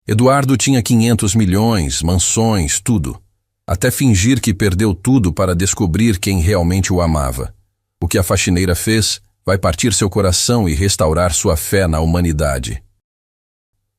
Eduardo tinha 500 milhões, mansões, tudo. Até fingir que perdeu tudo para descobrir quem realmente o amava. O que a faxineira fez vai partir seu coração e restaurar sua fé na humanidade.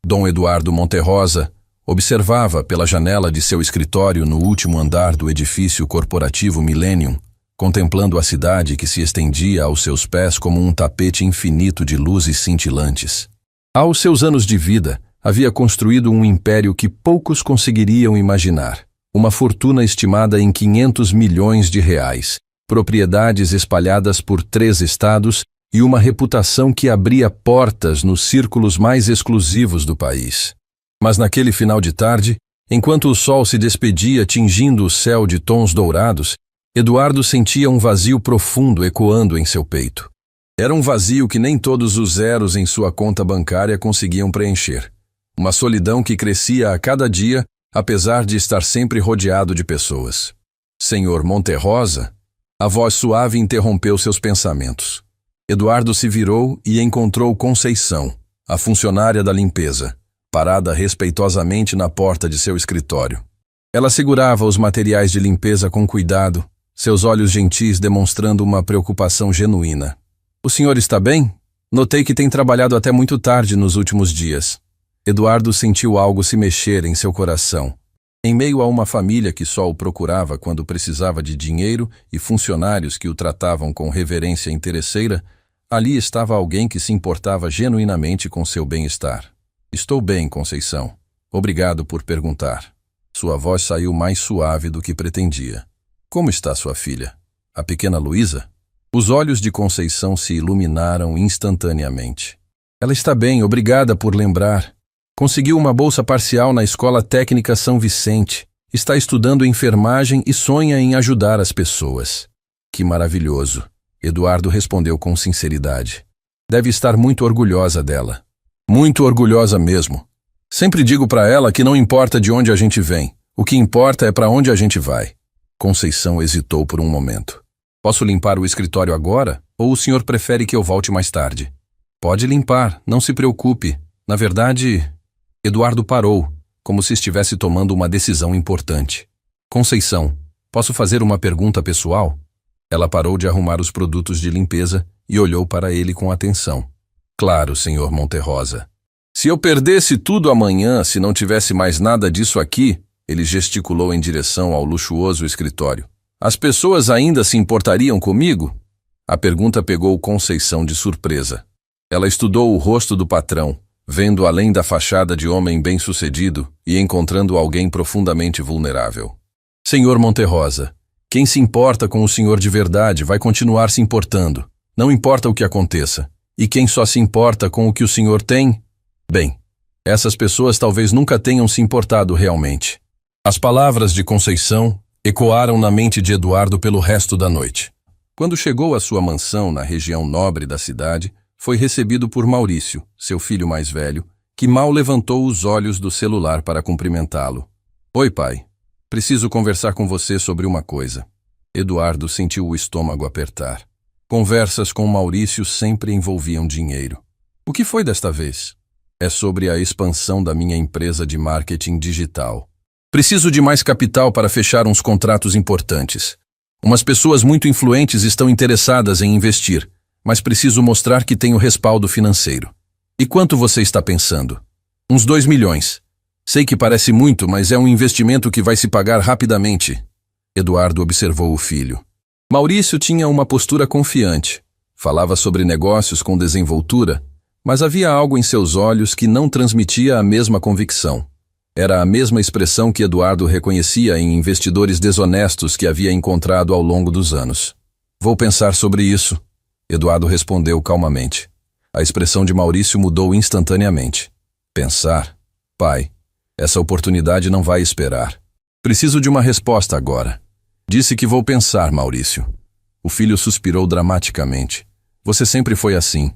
Dom Eduardo Monterrosa observava pela janela de seu escritório no último andar do edifício corporativo Millennium, contemplando a cidade que se estendia aos seus pés como um tapete infinito de luzes cintilantes. Aos seus anos de vida, havia construído um império que poucos conseguiriam imaginar. Uma fortuna estimada em 500 milhões de reais, propriedades espalhadas por 3 estados e uma reputação que abria portas nos círculos mais exclusivos do país. Mas naquele final de tarde, enquanto o sol se despedia tingindo o céu de tons dourados, Eduardo sentia um vazio profundo ecoando em seu peito. Era um vazio que nem todos os zeros em sua conta bancária conseguiam preencher. Uma solidão que crescia a cada dia, apesar de estar sempre rodeado de pessoas. Senhor Monterrosa? A voz suave interrompeu seus pensamentos. Eduardo se virou e encontrou Conceição, a funcionária da limpeza, parada respeitosamente na porta de seu escritório. Ela segurava os materiais de limpeza com cuidado, seus olhos gentis demonstrando uma preocupação genuína. O senhor está bem? Notei que tem trabalhado até muito tarde nos últimos dias. Eduardo sentiu algo se mexer em seu coração. Em meio a uma família que só o procurava quando precisava de dinheiro e funcionários que o tratavam com reverência interesseira, ali estava alguém que se importava genuinamente com seu bem-estar. Estou bem, Conceição. Obrigado por perguntar. Sua voz saiu mais suave do que pretendia. Como está sua filha? A pequena Luísa? Os olhos de Conceição se iluminaram instantaneamente. Ela está bem, obrigada por lembrar. Conseguiu uma bolsa parcial na Escola Técnica São Vicente. Está estudando enfermagem e sonha em ajudar as pessoas. Que maravilhoso. Eduardo respondeu com sinceridade. Deve estar muito orgulhosa dela. Muito orgulhosa mesmo. Sempre digo para ela que não importa de onde a gente vem. O que importa é para onde a gente vai. Conceição hesitou por um momento. Posso limpar o escritório agora? Ou o senhor prefere que eu volte mais tarde? Pode limpar, não se preocupe. Na verdade... Eduardo parou, como se estivesse tomando uma decisão importante. Conceição, posso fazer uma pergunta pessoal? Ela parou de arrumar os produtos de limpeza e olhou para ele com atenção. Claro, senhor Monterrosa. Se eu perdesse tudo amanhã, se não tivesse mais nada disso aqui, ele gesticulou em direção ao luxuoso escritório. As pessoas ainda se importariam comigo? A pergunta pegou Conceição de surpresa. Ela estudou o rosto do patrão, vendo além da fachada de homem bem-sucedido e encontrando alguém profundamente vulnerável. Senhor Monterrosa, quem se importa com o senhor de verdade vai continuar se importando, não importa o que aconteça. E quem só se importa com o que o senhor tem? Bem, essas pessoas talvez nunca tenham se importado realmente. As palavras de Conceição ecoaram na mente de Eduardo pelo resto da noite. Quando chegou à sua mansão na região nobre da cidade, foi recebido por Maurício, seu filho mais velho, que mal levantou os olhos do celular para cumprimentá-lo. Oi, pai. Preciso conversar com você sobre uma coisa. Eduardo sentiu o estômago apertar. Conversas com Maurício sempre envolviam dinheiro. O que foi desta vez? É sobre a expansão da minha empresa de marketing digital. Preciso de mais capital para fechar uns contratos importantes. Umas pessoas muito influentes estão interessadas em investir, mas preciso mostrar que tenho respaldo financeiro. E quanto você está pensando? Uns 2 milhões. Sei que parece muito, mas é um investimento que vai se pagar rapidamente. Eduardo observou o filho. Maurício tinha uma postura confiante. Falava sobre negócios com desenvoltura, mas havia algo em seus olhos que não transmitia a mesma convicção. Era a mesma expressão que Eduardo reconhecia em investidores desonestos que havia encontrado ao longo dos anos. Vou pensar sobre isso. Eduardo respondeu calmamente. A expressão de Maurício mudou instantaneamente. Pensar? Pai, essa oportunidade não vai esperar. Preciso de uma resposta agora. Disse que vou pensar, Maurício. O filho suspirou dramaticamente. Você sempre foi assim,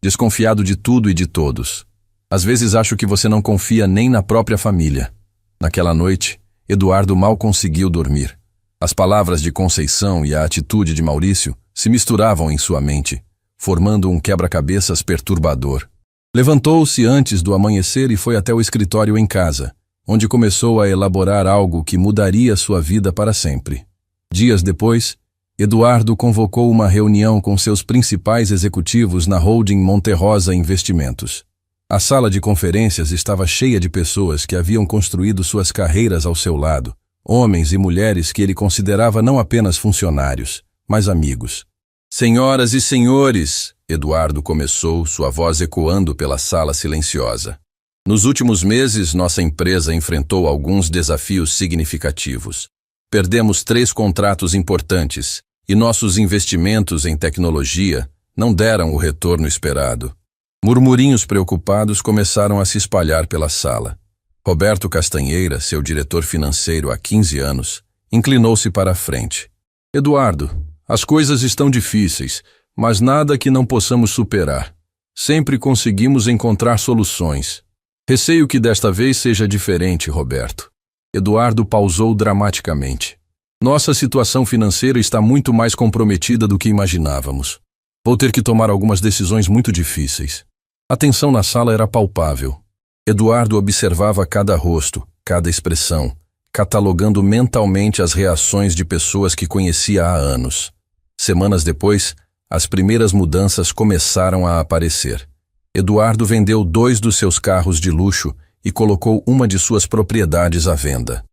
desconfiado de tudo e de todos. Às vezes acho que você não confia nem na própria família. Naquela noite, Eduardo mal conseguiu dormir. As palavras de Conceição e a atitude de Maurício se misturavam em sua mente, formando um quebra-cabeças perturbador. Levantou-se antes do amanhecer e foi até o escritório em casa, onde começou a elaborar algo que mudaria sua vida para sempre. Dias depois, Eduardo convocou uma reunião com seus principais executivos na holding Monterrosa Investimentos. A sala de conferências estava cheia de pessoas que haviam construído suas carreiras ao seu lado, homens e mulheres que ele considerava não apenas funcionários, mas amigos. Senhoras e senhores, Eduardo começou, sua voz ecoando pela sala silenciosa. Nos últimos meses, nossa empresa enfrentou alguns desafios significativos. Perdemos 3 contratos importantes e nossos investimentos em tecnologia não deram o retorno esperado. Murmurinhos preocupados começaram a se espalhar pela sala. Roberto Castanheira, seu diretor financeiro há 15 anos, inclinou-se para a frente. Eduardo, as coisas estão difíceis, mas nada que não possamos superar. Sempre conseguimos encontrar soluções. Receio que desta vez seja diferente, Roberto. Eduardo pausou dramaticamente. Nossa situação financeira está muito mais comprometida do que imaginávamos. Vou ter que tomar algumas decisões muito difíceis. A tensão na sala era palpável. Eduardo observava cada rosto, cada expressão, catalogando mentalmente as reações de pessoas que conhecia há anos. Semanas depois, as primeiras mudanças começaram a aparecer. Eduardo vendeu 2 dos seus carros de luxo e colocou uma de suas propriedades à venda.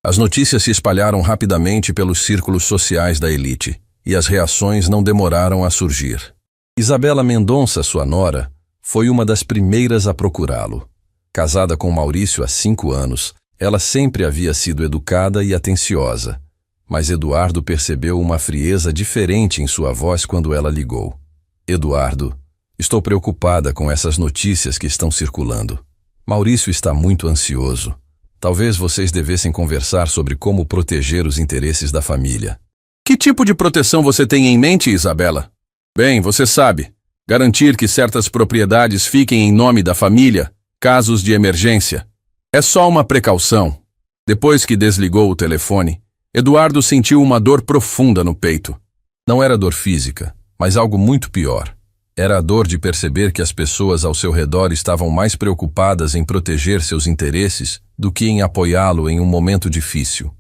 As notícias se espalharam rapidamente pelos círculos sociais da elite, e as reações não demoraram a surgir. Isabela Mendonça, sua nora, foi uma das primeiras a procurá-lo. Casada com Maurício há 5 anos, ela sempre havia sido educada e atenciosa, mas Eduardo percebeu uma frieza diferente em sua voz quando ela ligou. Eduardo, estou preocupada com essas notícias que estão circulando. Maurício está muito ansioso. Talvez vocês devessem conversar sobre como proteger os interesses da família. Que tipo de proteção você tem em mente, Isabela? Bem, você sabe, garantir que certas propriedades fiquem em nome da família, casos de emergência. É só uma precaução. Depois que desligou o telefone, Eduardo sentiu uma dor profunda no peito. Não era dor física, mas algo muito pior. Era a dor de perceber que as pessoas ao seu redor estavam mais preocupadas em proteger seus interesses do que em apoiá-lo em um momento difícil.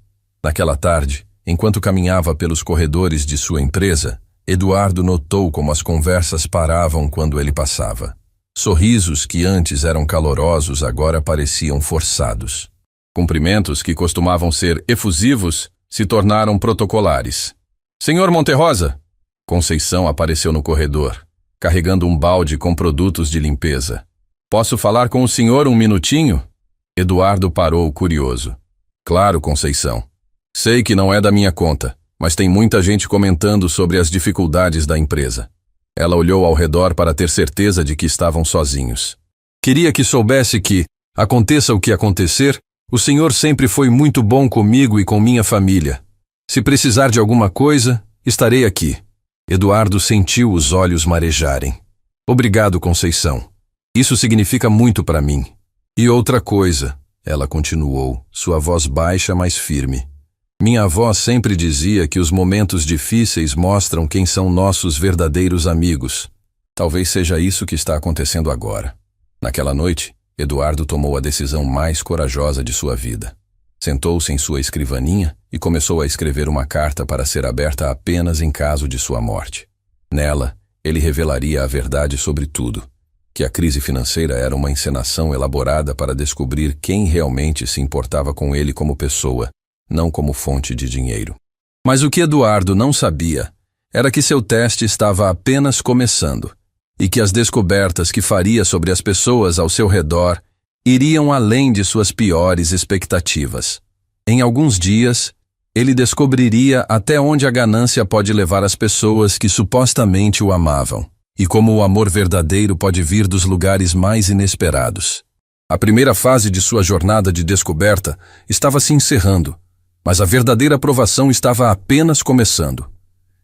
Naquela tarde, enquanto caminhava pelos corredores de sua empresa, Eduardo notou como as conversas paravam quando ele passava. Sorrisos que antes eram calorosos agora pareciam forçados. Cumprimentos que costumavam ser efusivos se tornaram protocolares. Senhor Monterrosa! Conceição apareceu no corredor, carregando um balde com produtos de limpeza. Posso falar com o senhor um minutinho? Eduardo parou curioso. Claro, Conceição. Sei que não é da minha conta, mas tem muita gente comentando sobre as dificuldades da empresa. Ela olhou ao redor para ter certeza de que estavam sozinhos. Queria que soubesse que, aconteça o que acontecer, o senhor sempre foi muito bom comigo e com minha família. Se precisar de alguma coisa, estarei aqui. Eduardo sentiu os olhos marejarem. Obrigado, Conceição. Isso significa muito para mim. E outra coisa, ela continuou, sua voz baixa, mas firme. Minha avó sempre dizia que os momentos difíceis mostram quem são nossos verdadeiros amigos. Talvez seja isso que está acontecendo agora. Naquela noite, Eduardo tomou a decisão mais corajosa de sua vida. Sentou-se em sua escrivaninha e começou a escrever uma carta para ser aberta apenas em caso de sua morte. Nela, ele revelaria a verdade sobre tudo, que a crise financeira era uma encenação elaborada para descobrir quem realmente se importava com ele como pessoa, não como fonte de dinheiro. Mas o que Eduardo não sabia era que seu teste estava apenas começando, e que as descobertas que faria sobre as pessoas ao seu redor iriam além de suas piores expectativas. Em alguns dias, ele descobriria até onde a ganância pode levar as pessoas que supostamente o amavam, e como o amor verdadeiro pode vir dos lugares mais inesperados. A primeira fase de sua jornada de descoberta estava se encerrando, mas a verdadeira provação estava apenas começando.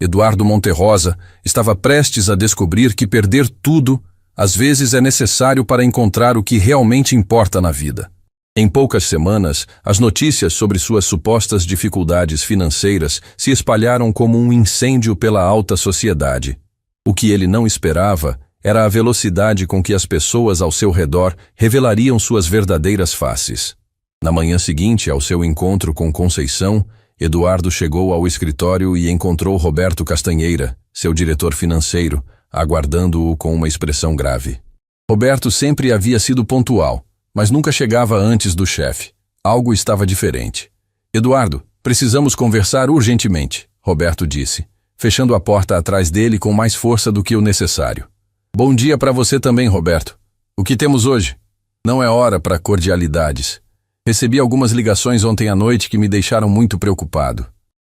Eduardo Monterrosa estava prestes a descobrir que perder tudo às vezes é necessário para encontrar o que realmente importa na vida. Em poucas semanas, as notícias sobre suas supostas dificuldades financeiras se espalharam como um incêndio pela alta sociedade. O que ele não esperava era a velocidade com que as pessoas ao seu redor revelariam suas verdadeiras faces. Na manhã seguinte, ao seu encontro com Conceição, Eduardo chegou ao escritório e encontrou Roberto Castanheira, seu diretor financeiro, aguardando-o com uma expressão grave. Roberto sempre havia sido pontual, mas nunca chegava antes do chefe. Algo estava diferente. Eduardo, precisamos conversar urgentemente, Roberto disse, fechando a porta atrás dele com mais força do que o necessário. Bom dia para você também, Roberto. O que temos hoje? Não é hora para cordialidades. Recebi algumas ligações ontem à noite que me deixaram muito preocupado.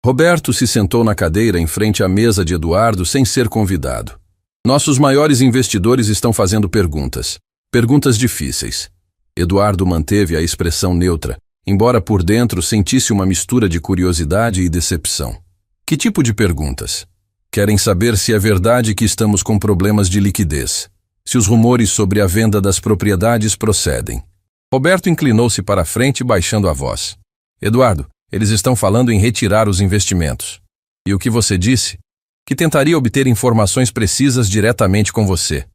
Roberto se sentou na cadeira em frente à mesa de Eduardo sem ser convidado. Nossos maiores investidores estão fazendo perguntas. Perguntas difíceis. Eduardo manteve a expressão neutra, embora por dentro sentisse uma mistura de curiosidade e decepção. Que tipo de perguntas? Querem saber se é verdade que estamos com problemas de liquidez, se os rumores sobre a venda das propriedades procedem. Roberto inclinou-se para a frente, baixando a voz. Eduardo, eles estão falando em retirar os investimentos. E o que você disse? Que tentaria obter informações precisas diretamente com você.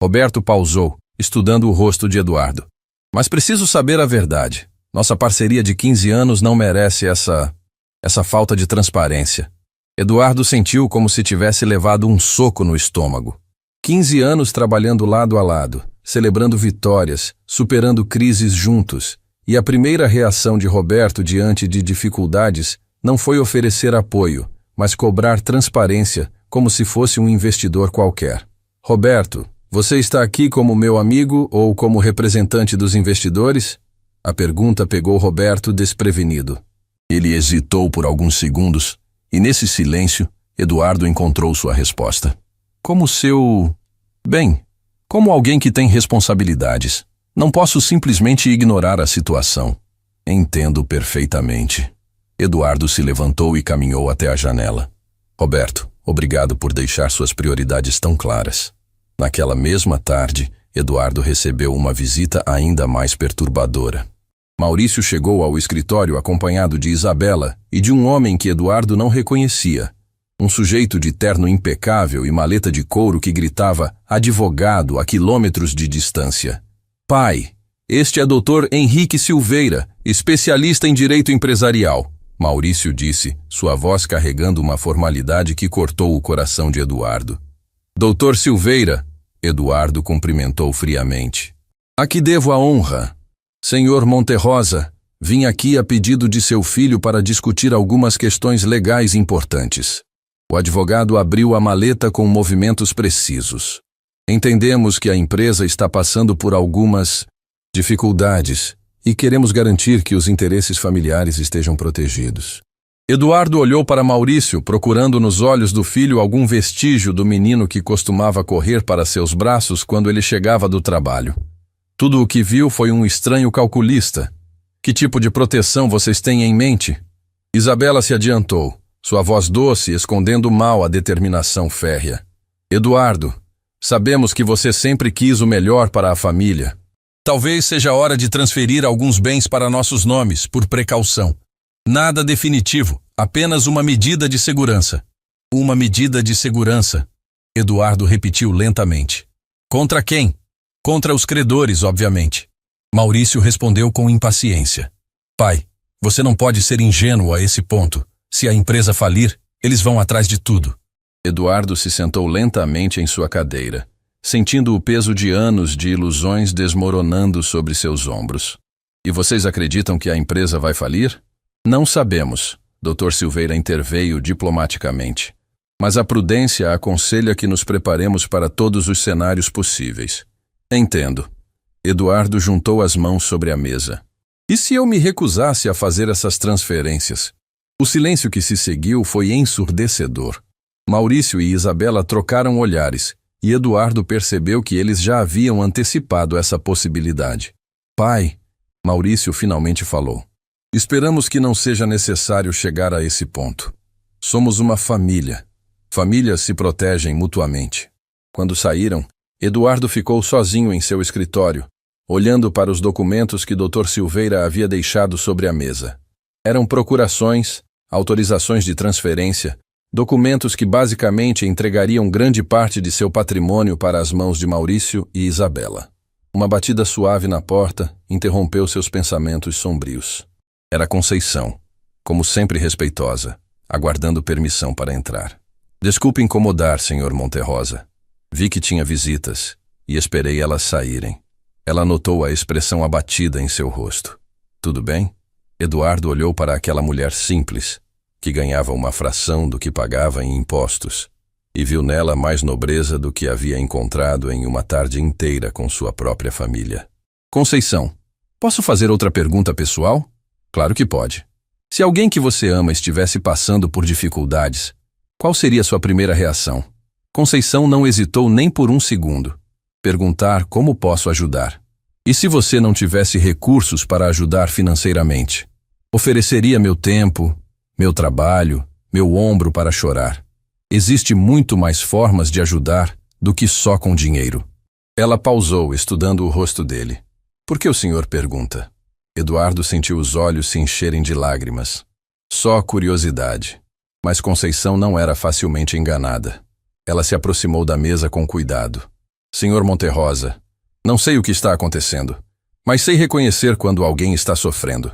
Roberto pausou, estudando o rosto de Eduardo. Mas preciso saber a verdade. Nossa parceria de 15 anos não merece essa falta de transparência. Eduardo sentiu como se tivesse levado um soco no estômago. 15 anos trabalhando lado a lado, celebrando vitórias, superando crises juntos, e a primeira reação de Roberto diante de dificuldades não foi oferecer apoio, mas cobrar transparência como se fosse um investidor qualquer. Roberto, você está aqui como meu amigo ou como representante dos investidores? A pergunta pegou Roberto desprevenido. Ele hesitou por alguns segundos, e nesse silêncio, Eduardo encontrou sua resposta. Como como alguém que tem responsabilidades. Não posso simplesmente ignorar a situação. Entendo perfeitamente. Eduardo se levantou e caminhou até a janela. Roberto, obrigado por deixar suas prioridades tão claras. Naquela mesma tarde, Eduardo recebeu uma visita ainda mais perturbadora. Maurício chegou ao escritório acompanhado de Isabela e de um homem que Eduardo não reconhecia. Um sujeito de terno impecável e maleta de couro que gritava advogado a quilômetros de distância. Pai, este é Dr. Henrique Silveira, especialista em direito empresarial, Maurício disse, sua voz carregando uma formalidade que cortou o coração de Eduardo. Dr. Silveira, Eduardo cumprimentou friamente. A que devo a honra? Senhor Monterrosa, vim aqui a pedido de seu filho para discutir algumas questões legais importantes. O advogado abriu a maleta com movimentos precisos. Entendemos que a empresa está passando por algumas dificuldades e queremos garantir que os interesses familiares estejam protegidos. Eduardo olhou para Maurício, procurando nos olhos do filho algum vestígio do menino que costumava correr para seus braços quando ele chegava do trabalho. Tudo o que viu foi um estranho calculista. Que tipo de proteção vocês têm em mente? Isabela se adiantou, sua voz doce escondendo mal a determinação férrea. Eduardo, sabemos que você sempre quis o melhor para a família. Talvez seja hora de transferir alguns bens para nossos nomes, por precaução. Nada definitivo, apenas uma medida de segurança. Uma medida de segurança, Eduardo repetiu lentamente. Contra quem? Contra os credores, obviamente. Maurício respondeu com impaciência. Pai, você não pode ser ingênuo a esse ponto. Se a empresa falir, eles vão atrás de tudo. Eduardo se sentou lentamente em sua cadeira, sentindo o peso de anos de ilusões desmoronando sobre seus ombros. E vocês acreditam que a empresa vai falir? Não sabemos, Dr. Silveira interveio diplomaticamente. Mas a prudência aconselha que nos preparemos para todos os cenários possíveis. Entendo. Eduardo juntou as mãos sobre a mesa. E se eu me recusasse a fazer essas transferências? O silêncio que se seguiu foi ensurdecedor. Maurício e Isabela trocaram olhares, e Eduardo percebeu que eles já haviam antecipado essa possibilidade. Pai, Maurício finalmente falou. Esperamos que não seja necessário chegar a esse ponto. Somos uma família. Famílias se protegem mutuamente. Quando saíram, Eduardo ficou sozinho em seu escritório, olhando para os documentos que Dr. Silveira havia deixado sobre a mesa. Eram procurações, autorizações de transferência, Documentos que basicamente entregariam grande parte de seu patrimônio para as mãos de Maurício e Isabela. Uma batida suave na porta interrompeu seus pensamentos sombrios. Era Conceição, como sempre respeitosa, aguardando permissão para entrar. Desculpe incomodar, Sr. Monterrosa. Vi que tinha visitas e esperei elas saírem. Ela notou a expressão abatida em seu rosto. Tudo bem? Eduardo olhou para aquela mulher simples, que ganhava uma fração do que pagava em impostos, e viu nela mais nobreza do que havia encontrado em uma tarde inteira com sua própria família. Conceição, posso fazer outra pergunta pessoal? Claro que pode. Se alguém que você ama estivesse passando por dificuldades, qual seria sua primeira reação? Conceição não hesitou nem por um segundo. Perguntar como posso ajudar. E se você não tivesse recursos para ajudar financeiramente? Ofereceria meu tempo, meu trabalho, meu ombro para chorar. Existe muito mais formas de ajudar do que só com dinheiro. Ela pausou, estudando o rosto dele. Por que o senhor pergunta? Eduardo sentiu os olhos se encherem de lágrimas. Só curiosidade. Mas Conceição não era facilmente enganada. Ela se aproximou da mesa com cuidado. Senhor Monterrosa, não sei o que está acontecendo, mas sei reconhecer quando alguém está sofrendo.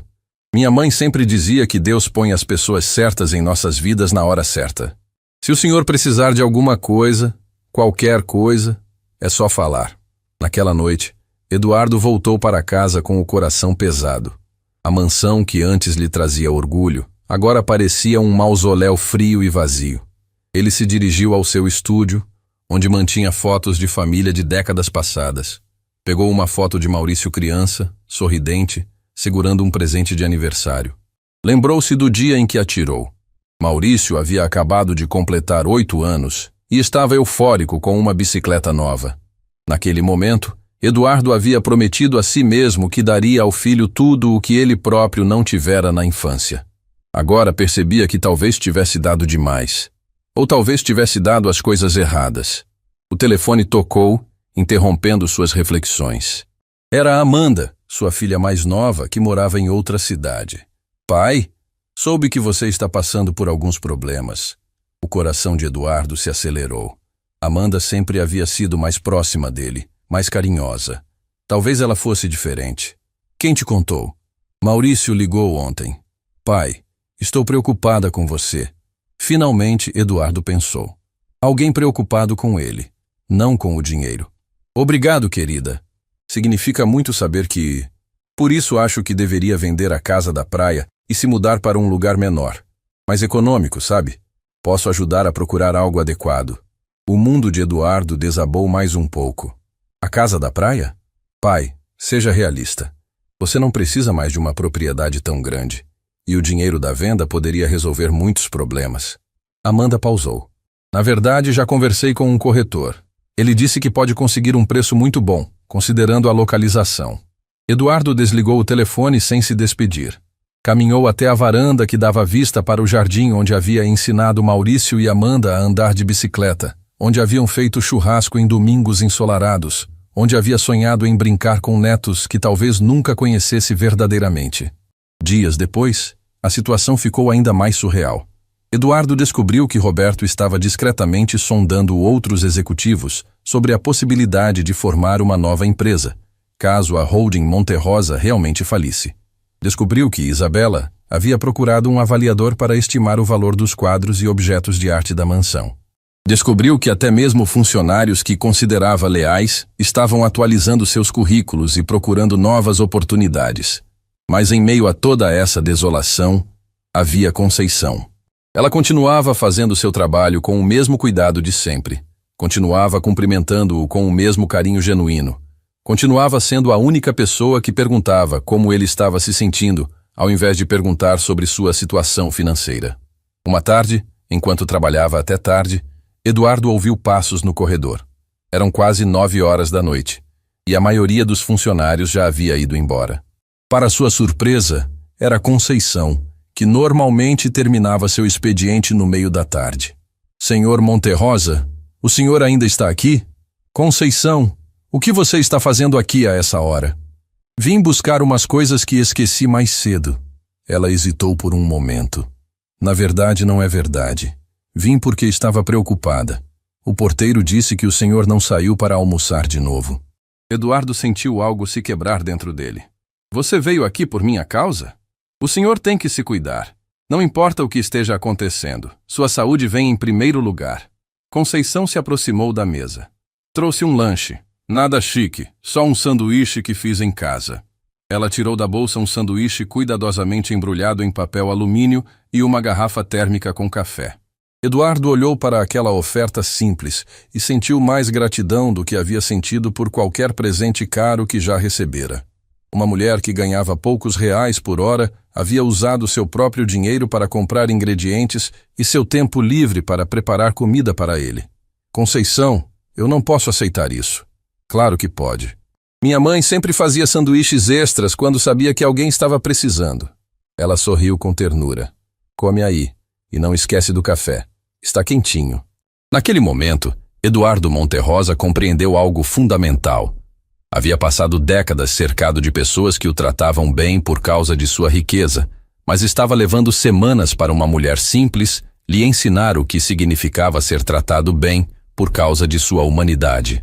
Minha mãe sempre dizia que Deus põe as pessoas certas em nossas vidas na hora certa. Se o senhor precisar de alguma coisa, qualquer coisa, é só falar. Naquela noite, Eduardo voltou para casa com o coração pesado. A mansão que antes lhe trazia orgulho, agora parecia um mausoléu frio e vazio. Ele se dirigiu ao seu estúdio, onde mantinha fotos de família de décadas passadas. Pegou uma foto de Maurício criança, sorridente, segurando um presente de aniversário. Lembrou-se do dia em que atirou. Maurício havia acabado de completar 8 anos e estava eufórico com uma bicicleta nova. Naquele momento, Eduardo havia prometido a si mesmo que daria ao filho tudo o que ele próprio não tivera na infância. Agora percebia que talvez tivesse dado demais. Ou talvez tivesse dado as coisas erradas. O telefone tocou, interrompendo suas reflexões. Era a Amanda, sua filha mais nova, que morava em outra cidade. Pai, soube que você está passando por alguns problemas. O coração de Eduardo se acelerou. Amanda sempre havia sido mais próxima dele, mais carinhosa. Talvez ela fosse diferente. Quem te contou? Maurício ligou ontem. Pai, estou preocupada com você. Finalmente, Eduardo pensou. Alguém preocupado com ele, não com o dinheiro. Obrigado, querida. Significa muito saber que... Por isso acho que deveria vender a casa da praia e se mudar para um lugar menor. Mais econômico, sabe? Posso ajudar a procurar algo adequado. O mundo de Eduardo desabou mais um pouco. A casa da praia? Pai, seja realista. Você não precisa mais de uma propriedade tão grande. E o dinheiro da venda poderia resolver muitos problemas. Amanda pausou. Na verdade, já conversei com um corretor. Ele disse que pode conseguir um preço muito bom, considerando a localização. Eduardo desligou o telefone sem se despedir. Caminhou até a varanda que dava vista para o jardim onde havia ensinado Maurício e Amanda a andar de bicicleta, onde haviam feito churrasco em domingos ensolarados, onde havia sonhado em brincar com netos que talvez nunca conhecesse verdadeiramente. Dias depois, a situação ficou ainda mais surreal. Eduardo descobriu que Roberto estava discretamente sondando outros executivos sobre a possibilidade de formar uma nova empresa, caso a holding Monterrosa realmente falisse. Descobriu que Isabela havia procurado um avaliador para estimar o valor dos quadros e objetos de arte da mansão. Descobriu que até mesmo funcionários que considerava leais estavam atualizando seus currículos e procurando novas oportunidades. Mas em meio a toda essa desolação, havia Conceição. Ela continuava fazendo seu trabalho com o mesmo cuidado de sempre. Continuava cumprimentando-o com o mesmo carinho genuíno. Continuava sendo a única pessoa que perguntava como ele estava se sentindo, ao invés de perguntar sobre sua situação financeira. Uma tarde, enquanto trabalhava até tarde, Eduardo ouviu passos no corredor. Eram quase 9 horas da noite, e a maioria dos funcionários já havia ido embora. Para sua surpresa, era Conceição, que normalmente terminava seu expediente no meio da tarde. Senhor Monterrosa, o senhor ainda está aqui? Conceição, o que você está fazendo aqui a essa hora? Vim buscar umas coisas que esqueci mais cedo. Ela hesitou por um momento. Na verdade, não é verdade. Vim porque estava preocupada. O porteiro disse que o senhor não saiu para almoçar de novo. Eduardo sentiu algo se quebrar dentro dele. Você veio aqui por minha causa? O senhor tem que se cuidar. Não importa o que esteja acontecendo, sua saúde vem em primeiro lugar. Conceição se aproximou da mesa. Trouxe um lanche. Nada chique, só um sanduíche que fiz em casa. Ela tirou da bolsa um sanduíche cuidadosamente embrulhado em papel alumínio e uma garrafa térmica com café. Eduardo olhou para aquela oferta simples e sentiu mais gratidão do que havia sentido por qualquer presente caro que já recebera. Uma mulher que ganhava poucos reais por hora havia usado seu próprio dinheiro para comprar ingredientes e seu tempo livre para preparar comida para ele. Conceição, eu não posso aceitar isso. Claro que pode. Minha mãe sempre fazia sanduíches extras quando sabia que alguém estava precisando. Ela sorriu com ternura. Come aí, e não esquece do café. Está quentinho. Naquele momento, Eduardo Monterrosa compreendeu algo fundamental. Havia passado décadas cercado de pessoas que o tratavam bem por causa de sua riqueza, mas estava levando semanas para uma mulher simples lhe ensinar o que significava ser tratado bem por causa de sua humanidade.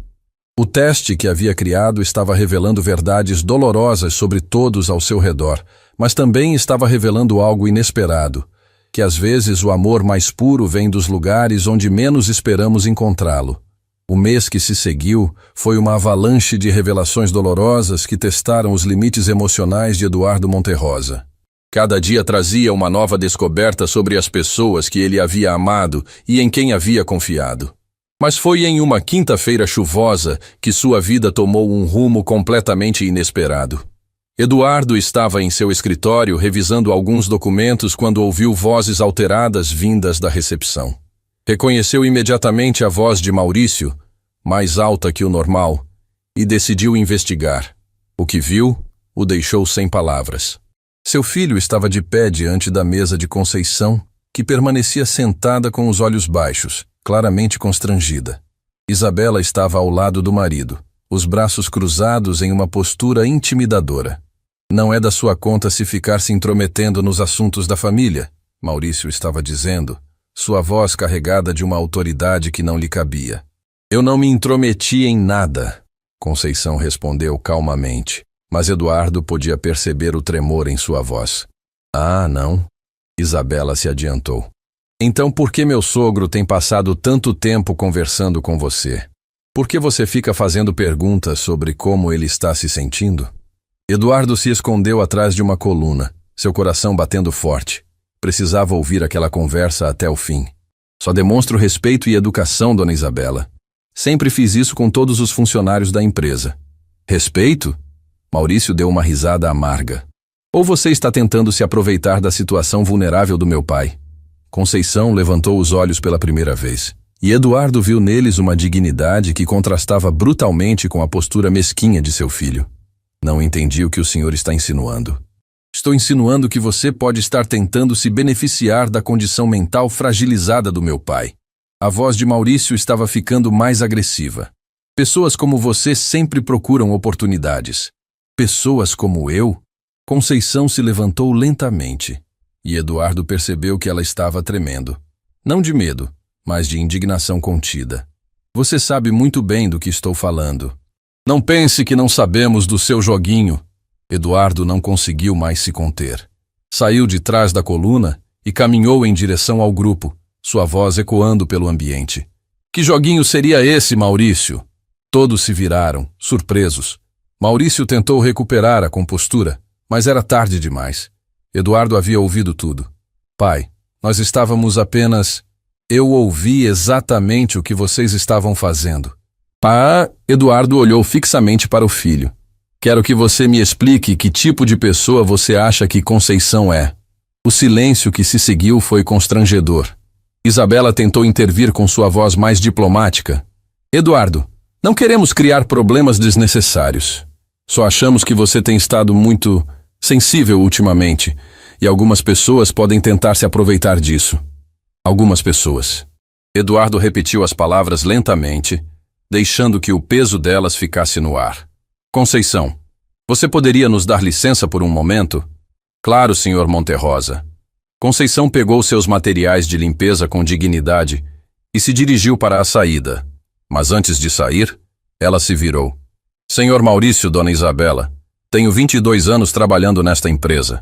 O teste que havia criado estava revelando verdades dolorosas sobre todos ao seu redor, mas também estava revelando algo inesperado, que às vezes o amor mais puro vem dos lugares onde menos esperamos encontrá-lo. O mês que se seguiu foi uma avalanche de revelações dolorosas que testaram os limites emocionais de Eduardo Monterrosa. Cada dia trazia uma nova descoberta sobre as pessoas que ele havia amado e em quem havia confiado. Mas foi em uma quinta-feira chuvosa que sua vida tomou um rumo completamente inesperado. Eduardo estava em seu escritório revisando alguns documentos quando ouviu vozes alteradas vindas da recepção. Reconheceu imediatamente a voz de Maurício, mais alta que o normal, e decidiu investigar. O que viu o deixou sem palavras. Seu filho estava de pé diante da mesa de Conceição, que permanecia sentada com os olhos baixos, claramente constrangida. Isabela estava ao lado do marido, os braços cruzados em uma postura intimidadora. Não é da sua conta se ficar se intrometendo nos assuntos da família, Maurício estava dizendo, sua voz carregada de uma autoridade que não lhe cabia. Eu não me intrometi em nada, Conceição respondeu calmamente, mas Eduardo podia perceber o tremor em sua voz. Ah, não? Isabela se adiantou. Então por que meu sogro tem passado tanto tempo conversando com você? Por que você fica fazendo perguntas sobre como ele está se sentindo? Eduardo se escondeu atrás de uma coluna, seu coração batendo forte. Precisava ouvir aquela conversa até o fim. Só demonstro respeito e educação, dona Isabela. Sempre fiz isso com todos os funcionários da empresa. Respeito? Maurício deu uma risada amarga. Ou você está tentando se aproveitar da situação vulnerável do meu pai? Conceição levantou os olhos pela primeira vez, e Eduardo viu neles uma dignidade que contrastava brutalmente com a postura mesquinha de seu filho. Não entendi o que o senhor está insinuando. Estou insinuando que você pode estar tentando se beneficiar da condição mental fragilizada do meu pai. A voz de Maurício estava ficando mais agressiva. Pessoas como você sempre procuram oportunidades. Pessoas como eu? Conceição se levantou lentamente, e Eduardo percebeu que ela estava tremendo. Não de medo, mas de indignação contida. Você sabe muito bem do que estou falando. Não pense que não sabemos do seu joguinho. Eduardo não conseguiu mais se conter. Saiu de trás da coluna e caminhou em direção ao grupo, sua voz ecoando pelo ambiente. Que joguinho seria esse, Maurício? Todos se viraram, surpresos. Maurício tentou recuperar a compostura, mas era tarde demais. Eduardo havia ouvido tudo. Pai, nós estávamos apenas... Eu ouvi exatamente o que vocês estavam fazendo. Eduardo olhou fixamente para o filho. Quero que você me explique que tipo de pessoa você acha que Conceição é. O silêncio que se seguiu foi constrangedor. Isabela tentou intervir com sua voz mais diplomática. Eduardo, não queremos criar problemas desnecessários. Só achamos que você tem estado muito sensível ultimamente, e algumas pessoas podem tentar se aproveitar disso. Algumas pessoas. Eduardo repetiu as palavras lentamente, deixando que o peso delas ficasse no ar. Conceição, você poderia nos dar licença por um momento? Claro, senhor Monterrosa. Conceição pegou seus materiais de limpeza com dignidade e se dirigiu para a saída. Mas antes de sair, ela se virou. Senhor Maurício, dona Isabela, tenho 22 anos trabalhando nesta empresa.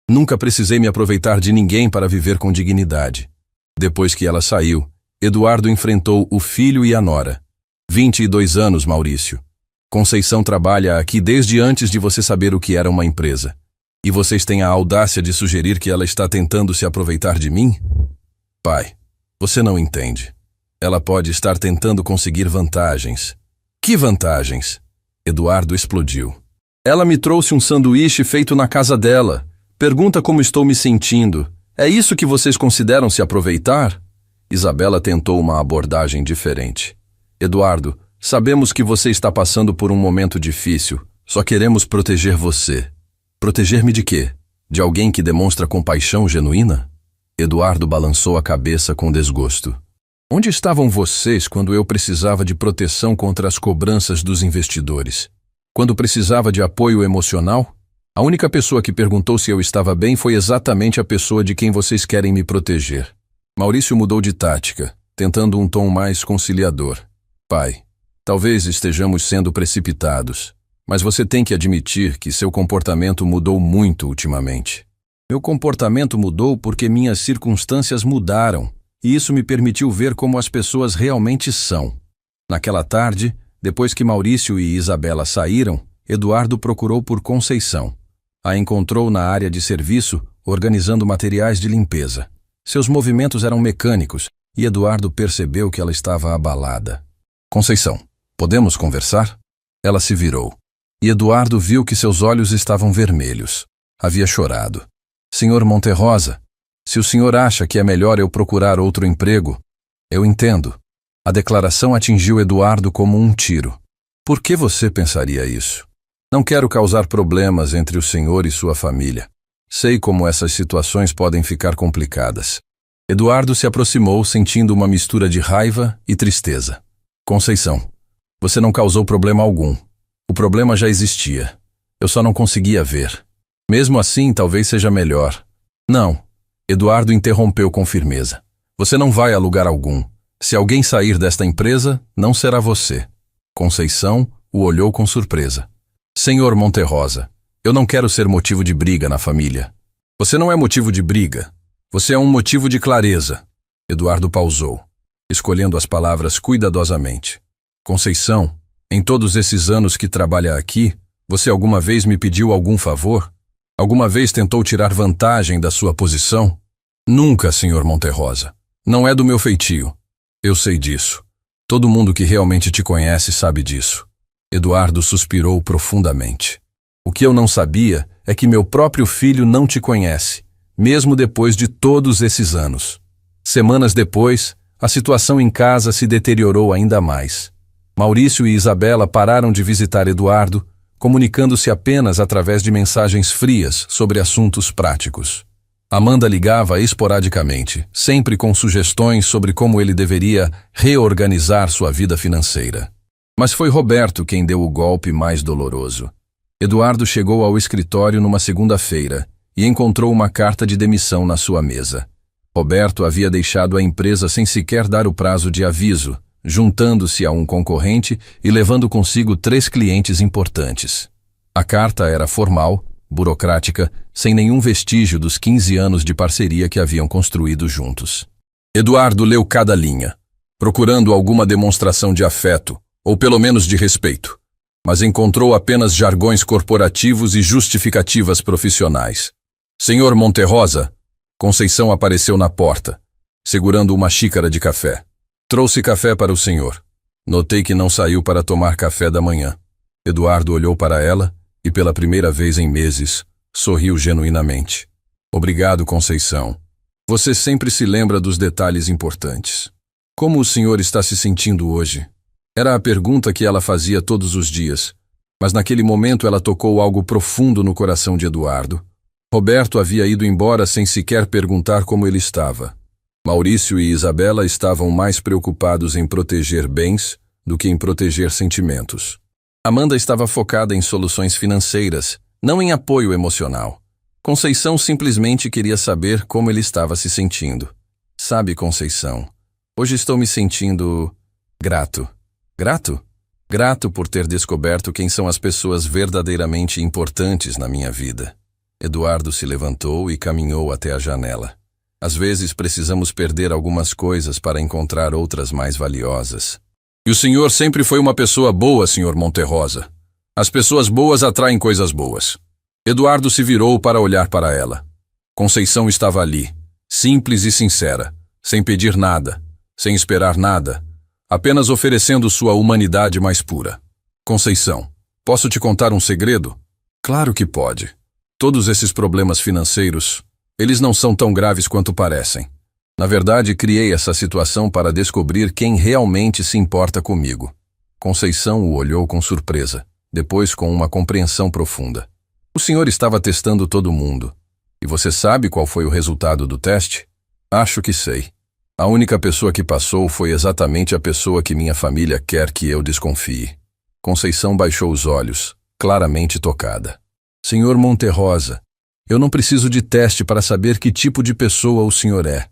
Nunca precisei me aproveitar de ninguém para viver com dignidade. Depois que ela saiu, Eduardo enfrentou o filho e a nora. 22 anos, Maurício. Conceição trabalha aqui desde antes de você saber o que era uma empresa. E vocês têm a audácia de sugerir que ela está tentando se aproveitar de mim? Pai, você não entende. Ela pode estar tentando conseguir vantagens. Que vantagens? Eduardo explodiu. Ela me trouxe um sanduíche feito na casa dela. Pergunta como estou me sentindo. É isso que vocês consideram se aproveitar? Isabela tentou uma abordagem diferente. Eduardo, sabemos que você está passando por um momento difícil. Só queremos proteger você. Proteger-me de quê? De alguém que demonstra compaixão genuína? Eduardo balançou a cabeça com desgosto. Onde estavam vocês quando eu precisava de proteção contra as cobranças dos investidores? Quando precisava de apoio emocional? A única pessoa que perguntou se eu estava bem foi exatamente a pessoa de quem vocês querem me proteger. Maurício mudou de tática, tentando um tom mais conciliador. Pai, talvez estejamos sendo precipitados, mas você tem que admitir que seu comportamento mudou muito ultimamente. Meu comportamento mudou porque minhas circunstâncias mudaram, e isso me permitiu ver como as pessoas realmente são. Naquela tarde, depois que Maurício e Isabela saíram, Eduardo procurou por Conceição. A encontrou na área de serviço, organizando materiais de limpeza. Seus movimentos eram mecânicos, e Eduardo percebeu que ela estava abalada. Conceição, podemos conversar? Ela se virou. E Eduardo viu que seus olhos estavam vermelhos. Havia chorado. Senhor Monterrosa, se o senhor acha que é melhor eu procurar outro emprego, eu entendo. A declaração atingiu Eduardo como um tiro. Por que você pensaria isso? Não quero causar problemas entre o senhor e sua família. Sei como essas situações podem ficar complicadas. Eduardo se aproximou, sentindo uma mistura de raiva e tristeza. Conceição, você não causou problema algum. O problema já existia. Eu só não conseguia ver. Mesmo assim, talvez seja melhor. Não. Eduardo interrompeu com firmeza. Você não vai a lugar algum. Se alguém sair desta empresa, não será você. Conceição o olhou com surpresa. Senhor Monterrosa, eu não quero ser motivo de briga na família. Você não é motivo de briga. Você é um motivo de clareza. Eduardo pausou, escolhendo as palavras cuidadosamente. Conceição, em todos esses anos que trabalha aqui, você alguma vez me pediu algum favor? Alguma vez tentou tirar vantagem da sua posição? Nunca, senhor Monterrosa. Não é do meu feitio. Eu sei disso. Todo mundo que realmente te conhece sabe disso. Eduardo suspirou profundamente. O que eu não sabia é que meu próprio filho não te conhece, mesmo depois de todos esses anos. Semanas depois, a situação em casa se deteriorou ainda mais. Maurício e Isabela pararam de visitar Eduardo, comunicando-se apenas através de mensagens frias sobre assuntos práticos. Amanda ligava esporadicamente, sempre com sugestões sobre como ele deveria reorganizar sua vida financeira. Mas foi Roberto quem deu o golpe mais doloroso. Eduardo chegou ao escritório numa segunda-feira e encontrou uma carta de demissão na sua mesa. Roberto havia deixado a empresa sem sequer dar o prazo de aviso, juntando-se a um concorrente e levando consigo 3 clientes importantes. A carta era formal, burocrática, sem nenhum vestígio dos 15 anos de parceria que haviam construído juntos. Eduardo leu cada linha, procurando alguma demonstração de afeto, ou pelo menos de respeito, mas encontrou apenas jargões corporativos e justificativas profissionais. Senhor Monterrosa, Conceição apareceu na porta, segurando uma xícara de café. Trouxe café para o senhor. Notei que não saiu para tomar café da manhã. Eduardo olhou para ela e, pela primeira vez em meses, sorriu genuinamente. Obrigado, Conceição. Você sempre se lembra dos detalhes importantes. Como o senhor está se sentindo hoje? Era a pergunta que ela fazia todos os dias, mas naquele momento ela tocou algo profundo no coração de Eduardo. Roberto havia ido embora sem sequer perguntar como ele estava. Maurício e Isabela estavam mais preocupados em proteger bens do que em proteger sentimentos. Amanda estava focada em soluções financeiras, não em apoio emocional. Conceição simplesmente queria saber como ele estava se sentindo. Sabe, Conceição, hoje estou me sentindo grato. Grato? Grato por ter descoberto quem são as pessoas verdadeiramente importantes na minha vida. Eduardo se levantou e caminhou até a janela. Às vezes precisamos perder algumas coisas para encontrar outras mais valiosas. E o senhor sempre foi uma pessoa boa, senhor Monterrosa. As pessoas boas atraem coisas boas. Eduardo se virou para olhar para ela. Conceição estava ali, simples e sincera, sem pedir nada, sem esperar nada, apenas oferecendo sua humanidade mais pura. Conceição, posso te contar um segredo? Claro que pode. Todos esses problemas financeiros, eles não são tão graves quanto parecem. Na verdade, criei essa situação para descobrir quem realmente se importa comigo. Conceição o olhou com surpresa, depois com uma compreensão profunda. O senhor estava testando todo mundo. E você sabe qual foi o resultado do teste? Acho que sei. A única pessoa que passou foi exatamente a pessoa que minha família quer que eu desconfie. Conceição baixou os olhos, claramente tocada. Senhor Monterrosa, eu não preciso de teste para saber que tipo de pessoa o senhor é.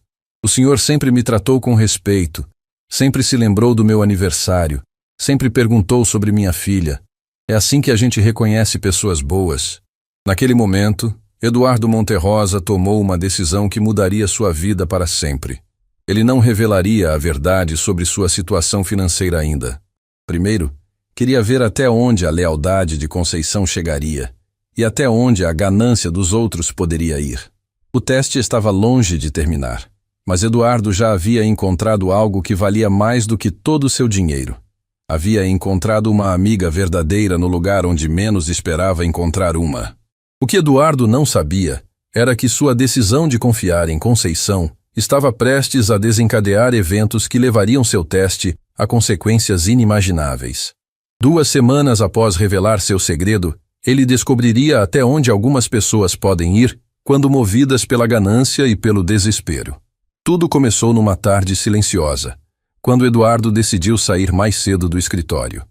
O senhor sempre me tratou com respeito, sempre se lembrou do meu aniversário, sempre perguntou sobre minha filha. É assim que a gente reconhece pessoas boas. Naquele momento, Eduardo Monterrosa tomou uma decisão que mudaria sua vida para sempre. Ele não revelaria a verdade sobre sua situação financeira ainda. Primeiro, queria ver até onde a lealdade de Conceição chegaria e até onde a ganância dos outros poderia ir. O teste estava longe de terminar, mas Eduardo já havia encontrado algo que valia mais do que todo o seu dinheiro. Havia encontrado uma amiga verdadeira no lugar onde menos esperava encontrar uma. O que Eduardo não sabia era que sua decisão de confiar em Conceição estava prestes a desencadear eventos que levariam seu teste a consequências inimagináveis. 2 semanas após revelar seu segredo, ele descobriria até onde algumas pessoas podem ir quando movidas pela ganância e pelo desespero. Tudo começou numa tarde silenciosa, quando Eduardo decidiu sair mais cedo do escritório.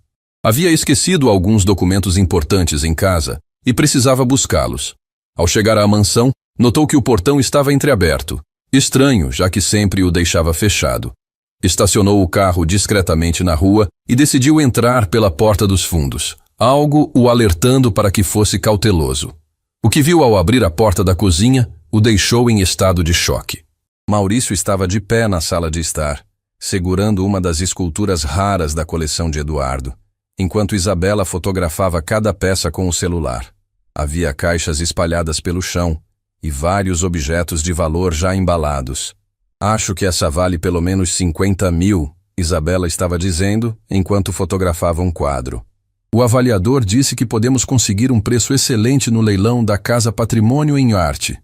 Havia esquecido alguns documentos importantes em casa e precisava buscá-los. Ao chegar à mansão, notou que o portão estava entreaberto. Estranho, já que sempre o deixava fechado. Estacionou o carro discretamente na rua e decidiu entrar pela porta dos fundos, algo o alertando para que fosse cauteloso. O que viu ao abrir a porta da cozinha o deixou em estado de choque. Maurício estava de pé na sala de estar, segurando uma das esculturas raras da coleção de Eduardo, enquanto Isabela fotografava cada peça com o celular. Havia caixas espalhadas pelo chão e vários objetos de valor já embalados. Acho que essa vale pelo menos 50 mil, Isabela estava dizendo enquanto fotografava um quadro. O avaliador disse que podemos conseguir um preço excelente no leilão da Casa Patrimônio em Arte.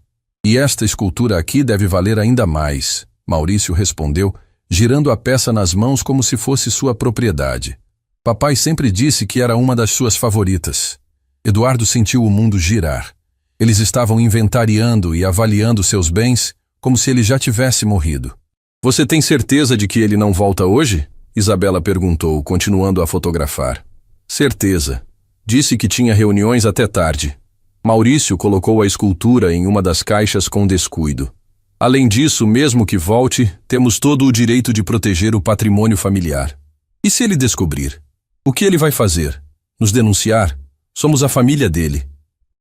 E esta escultura aqui deve valer ainda mais, Maurício respondeu, girando a peça nas mãos como se fosse sua propriedade. Papai sempre disse que era uma das suas favoritas. Eduardo sentiu o mundo girar. Eles estavam inventariando e avaliando seus bens como se ele já tivesse morrido. Você tem certeza de que ele não volta hoje? Isabela perguntou, continuando a fotografar. Certeza. Disse que tinha reuniões até tarde. Maurício colocou a escultura em uma das caixas com descuido. Além disso, mesmo que volte, temos todo o direito de proteger o patrimônio familiar. E se ele descobrir? O que ele vai fazer? Nos denunciar? Somos a família dele.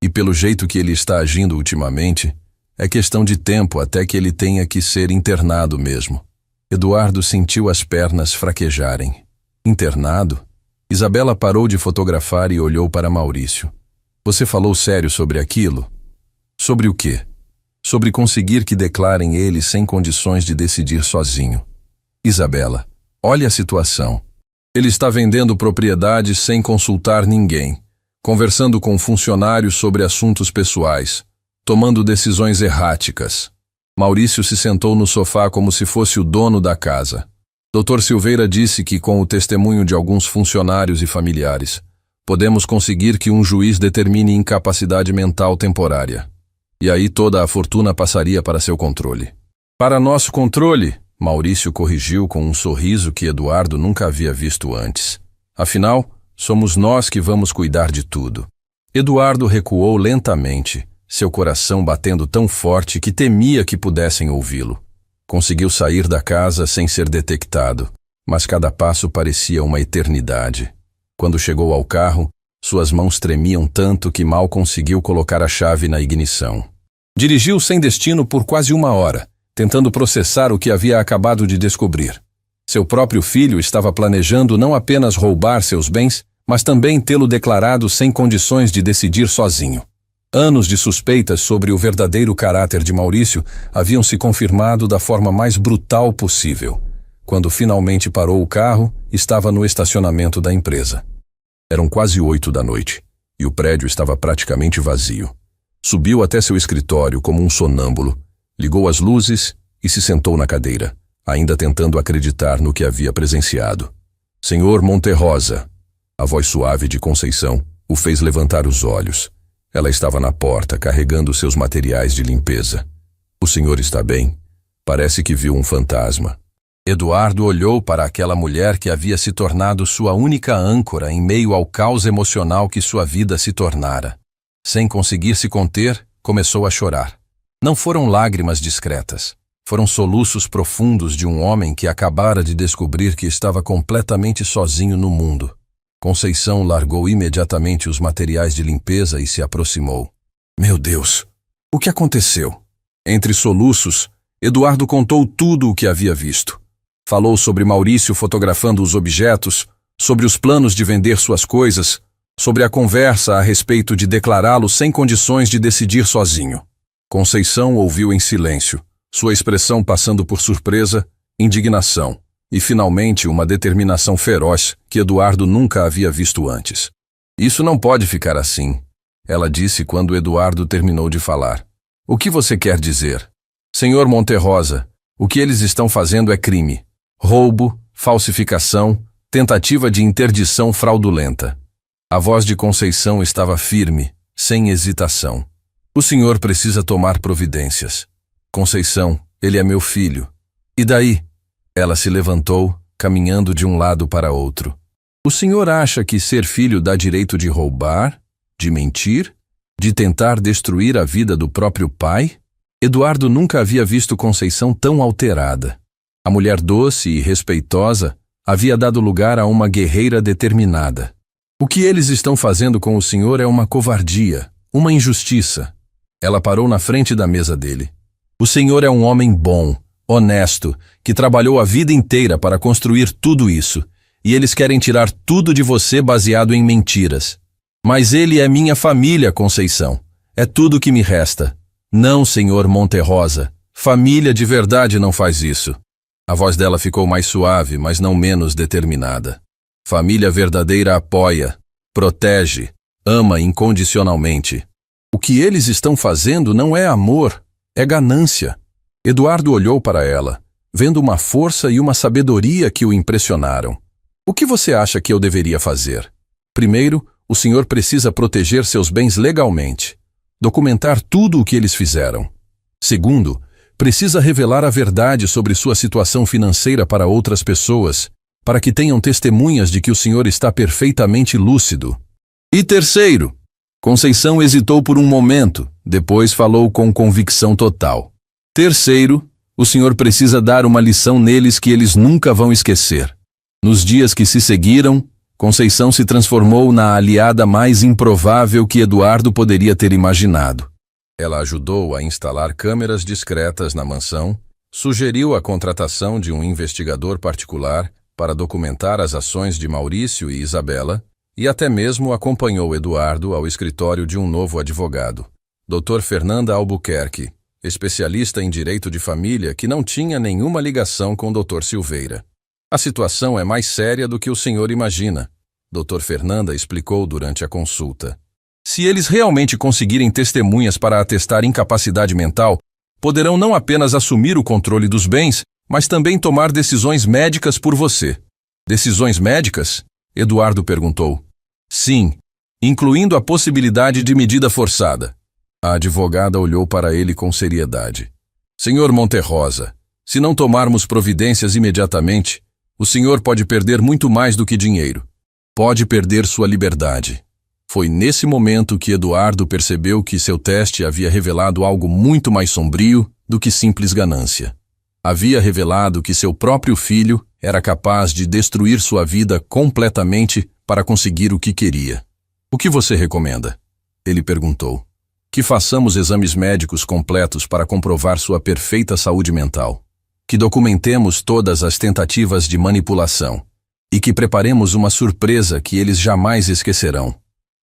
E pelo jeito que ele está agindo ultimamente, é questão de tempo até que ele tenha que ser internado mesmo. Eduardo sentiu as pernas fraquejarem. Internado? Isabela parou de fotografar e olhou para Maurício. Você falou sério sobre aquilo? Sobre o quê? Sobre conseguir que declarem ele sem condições de decidir sozinho. Isabela, olhe a situação. Ele está vendendo propriedades sem consultar ninguém, conversando com funcionários sobre assuntos pessoais, tomando decisões erráticas. Maurício se sentou no sofá como se fosse o dono da casa. Dr. Silveira disse que, com o testemunho de alguns funcionários e familiares, podemos conseguir que um juiz determine incapacidade mental temporária. E aí toda a fortuna passaria para seu controle. Para nosso controle, Maurício corrigiu com um sorriso que Eduardo nunca havia visto antes. Afinal, somos nós que vamos cuidar de tudo. Eduardo recuou lentamente, seu coração batendo tão forte que temia que pudessem ouvi-lo. Conseguiu sair da casa sem ser detectado, mas cada passo parecia uma eternidade. Quando chegou ao carro, suas mãos tremiam tanto que mal conseguiu colocar a chave na ignição. Dirigiu sem destino por quase 1 hora, tentando processar o que havia acabado de descobrir. Seu próprio filho estava planejando não apenas roubar seus bens, mas também tê-lo declarado sem condições de decidir sozinho. Anos de suspeitas sobre o verdadeiro caráter de Maurício haviam se confirmado da forma mais brutal possível. Quando finalmente parou o carro, estava no estacionamento da empresa. Eram quase 8 da noite, e o prédio estava praticamente vazio. Subiu até seu escritório como um sonâmbulo, ligou as luzes e se sentou na cadeira, ainda tentando acreditar no que havia presenciado. Senhor Monterrosa, a voz suave de Conceição o fez levantar os olhos. Ela estava na porta, carregando seus materiais de limpeza. O senhor está bem? Parece que viu um fantasma. Eduardo olhou para aquela mulher que havia se tornado sua única âncora em meio ao caos emocional que sua vida se tornara. Sem conseguir se conter, começou a chorar. Não foram lágrimas discretas. Foram soluços profundos de um homem que acabara de descobrir que estava completamente sozinho no mundo. Conceição largou imediatamente os materiais de limpeza e se aproximou. Meu Deus! O que aconteceu? Entre soluços, Eduardo contou tudo o que havia visto. Falou sobre Maurício fotografando os objetos, sobre os planos de vender suas coisas, sobre a conversa a respeito de declará-lo sem condições de decidir sozinho. Conceição ouviu em silêncio, sua expressão passando por surpresa, indignação e, finalmente, uma determinação feroz que Eduardo nunca havia visto antes. Isso não pode ficar assim, ela disse quando Eduardo terminou de falar. O que você quer dizer? Senhor Monterrosa, o que eles estão fazendo é crime. Roubo, falsificação, tentativa de interdição fraudulenta. A voz de Conceição estava firme, sem hesitação. O senhor precisa tomar providências. Conceição, ele é meu filho. E daí? Ela se levantou, caminhando de um lado para outro. O senhor acha que ser filho dá direito de roubar, de mentir, de tentar destruir a vida do próprio pai? Eduardo nunca havia visto Conceição tão alterada. A mulher doce e respeitosa havia dado lugar a uma guerreira determinada. O que eles estão fazendo com o senhor é uma covardia, uma injustiça. Ela parou na frente da mesa dele. O senhor é um homem bom, honesto, que trabalhou a vida inteira para construir tudo isso, e eles querem tirar tudo de você baseado em mentiras. Mas ele é minha família, Conceição. É tudo que me resta. Não, senhor Monterrosa. Família de verdade não faz isso. A voz dela ficou mais suave, mas não menos determinada. Família verdadeira apoia, protege, ama incondicionalmente. O que eles estão fazendo não é amor, é ganância. Eduardo olhou para ela, vendo uma força e uma sabedoria que o impressionaram. O que você acha que eu deveria fazer? Primeiro, o senhor precisa proteger seus bens legalmente. Documentar tudo o que eles fizeram. Segundo, precisa revelar a verdade sobre sua situação financeira para outras pessoas, para que tenham testemunhas de que o senhor está perfeitamente lúcido. E terceiro, Conceição hesitou por um momento, depois falou com convicção total. Terceiro, o senhor precisa dar uma lição neles que eles nunca vão esquecer. Nos dias que se seguiram, Conceição se transformou na aliada mais improvável que Eduardo poderia ter imaginado. Ela ajudou a instalar câmeras discretas na mansão, sugeriu a contratação de um investigador particular para documentar as ações de Maurício e Isabela e até mesmo acompanhou Eduardo ao escritório de um novo advogado, Dr. Fernanda Albuquerque, especialista em direito de família que não tinha nenhuma ligação com Dr. Silveira. A situação é mais séria do que o senhor imagina, Dr. Fernanda explicou durante a consulta. Se eles realmente conseguirem testemunhas para atestar incapacidade mental, poderão não apenas assumir o controle dos bens, mas também tomar decisões médicas por você. Decisões médicas? Eduardo perguntou. Sim, incluindo a possibilidade de medida forçada. A advogada olhou para ele com seriedade. Senhor Monterrosa, se não tomarmos providências imediatamente, o senhor pode perder muito mais do que dinheiro. Pode perder sua liberdade. Foi nesse momento que Eduardo percebeu que seu teste havia revelado algo muito mais sombrio do que simples ganância. Havia revelado que seu próprio filho era capaz de destruir sua vida completamente para conseguir o que queria. O que você recomenda? Ele perguntou. Que façamos exames médicos completos para comprovar sua perfeita saúde mental. Que documentemos todas as tentativas de manipulação. E que preparemos uma surpresa que eles jamais esquecerão.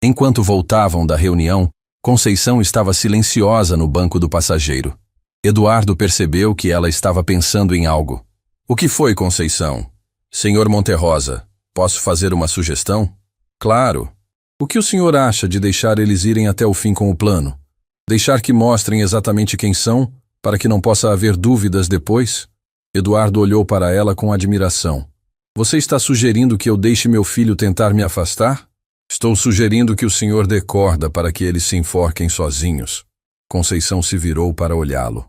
Enquanto voltavam da reunião, Conceição estava silenciosa no banco do passageiro. Eduardo percebeu que ela estava pensando em algo. O que foi, Conceição? Senhor Monterrosa, posso fazer uma sugestão? Claro. O que o senhor acha de deixar eles irem até o fim com o plano? Deixar que mostrem exatamente quem são, para que não possa haver dúvidas depois? Eduardo olhou para ela com admiração. Você está sugerindo que eu deixe meu filho tentar me afastar? Estou sugerindo que o senhor dê corda para que eles se enforquem sozinhos. Conceição se virou para olhá-lo.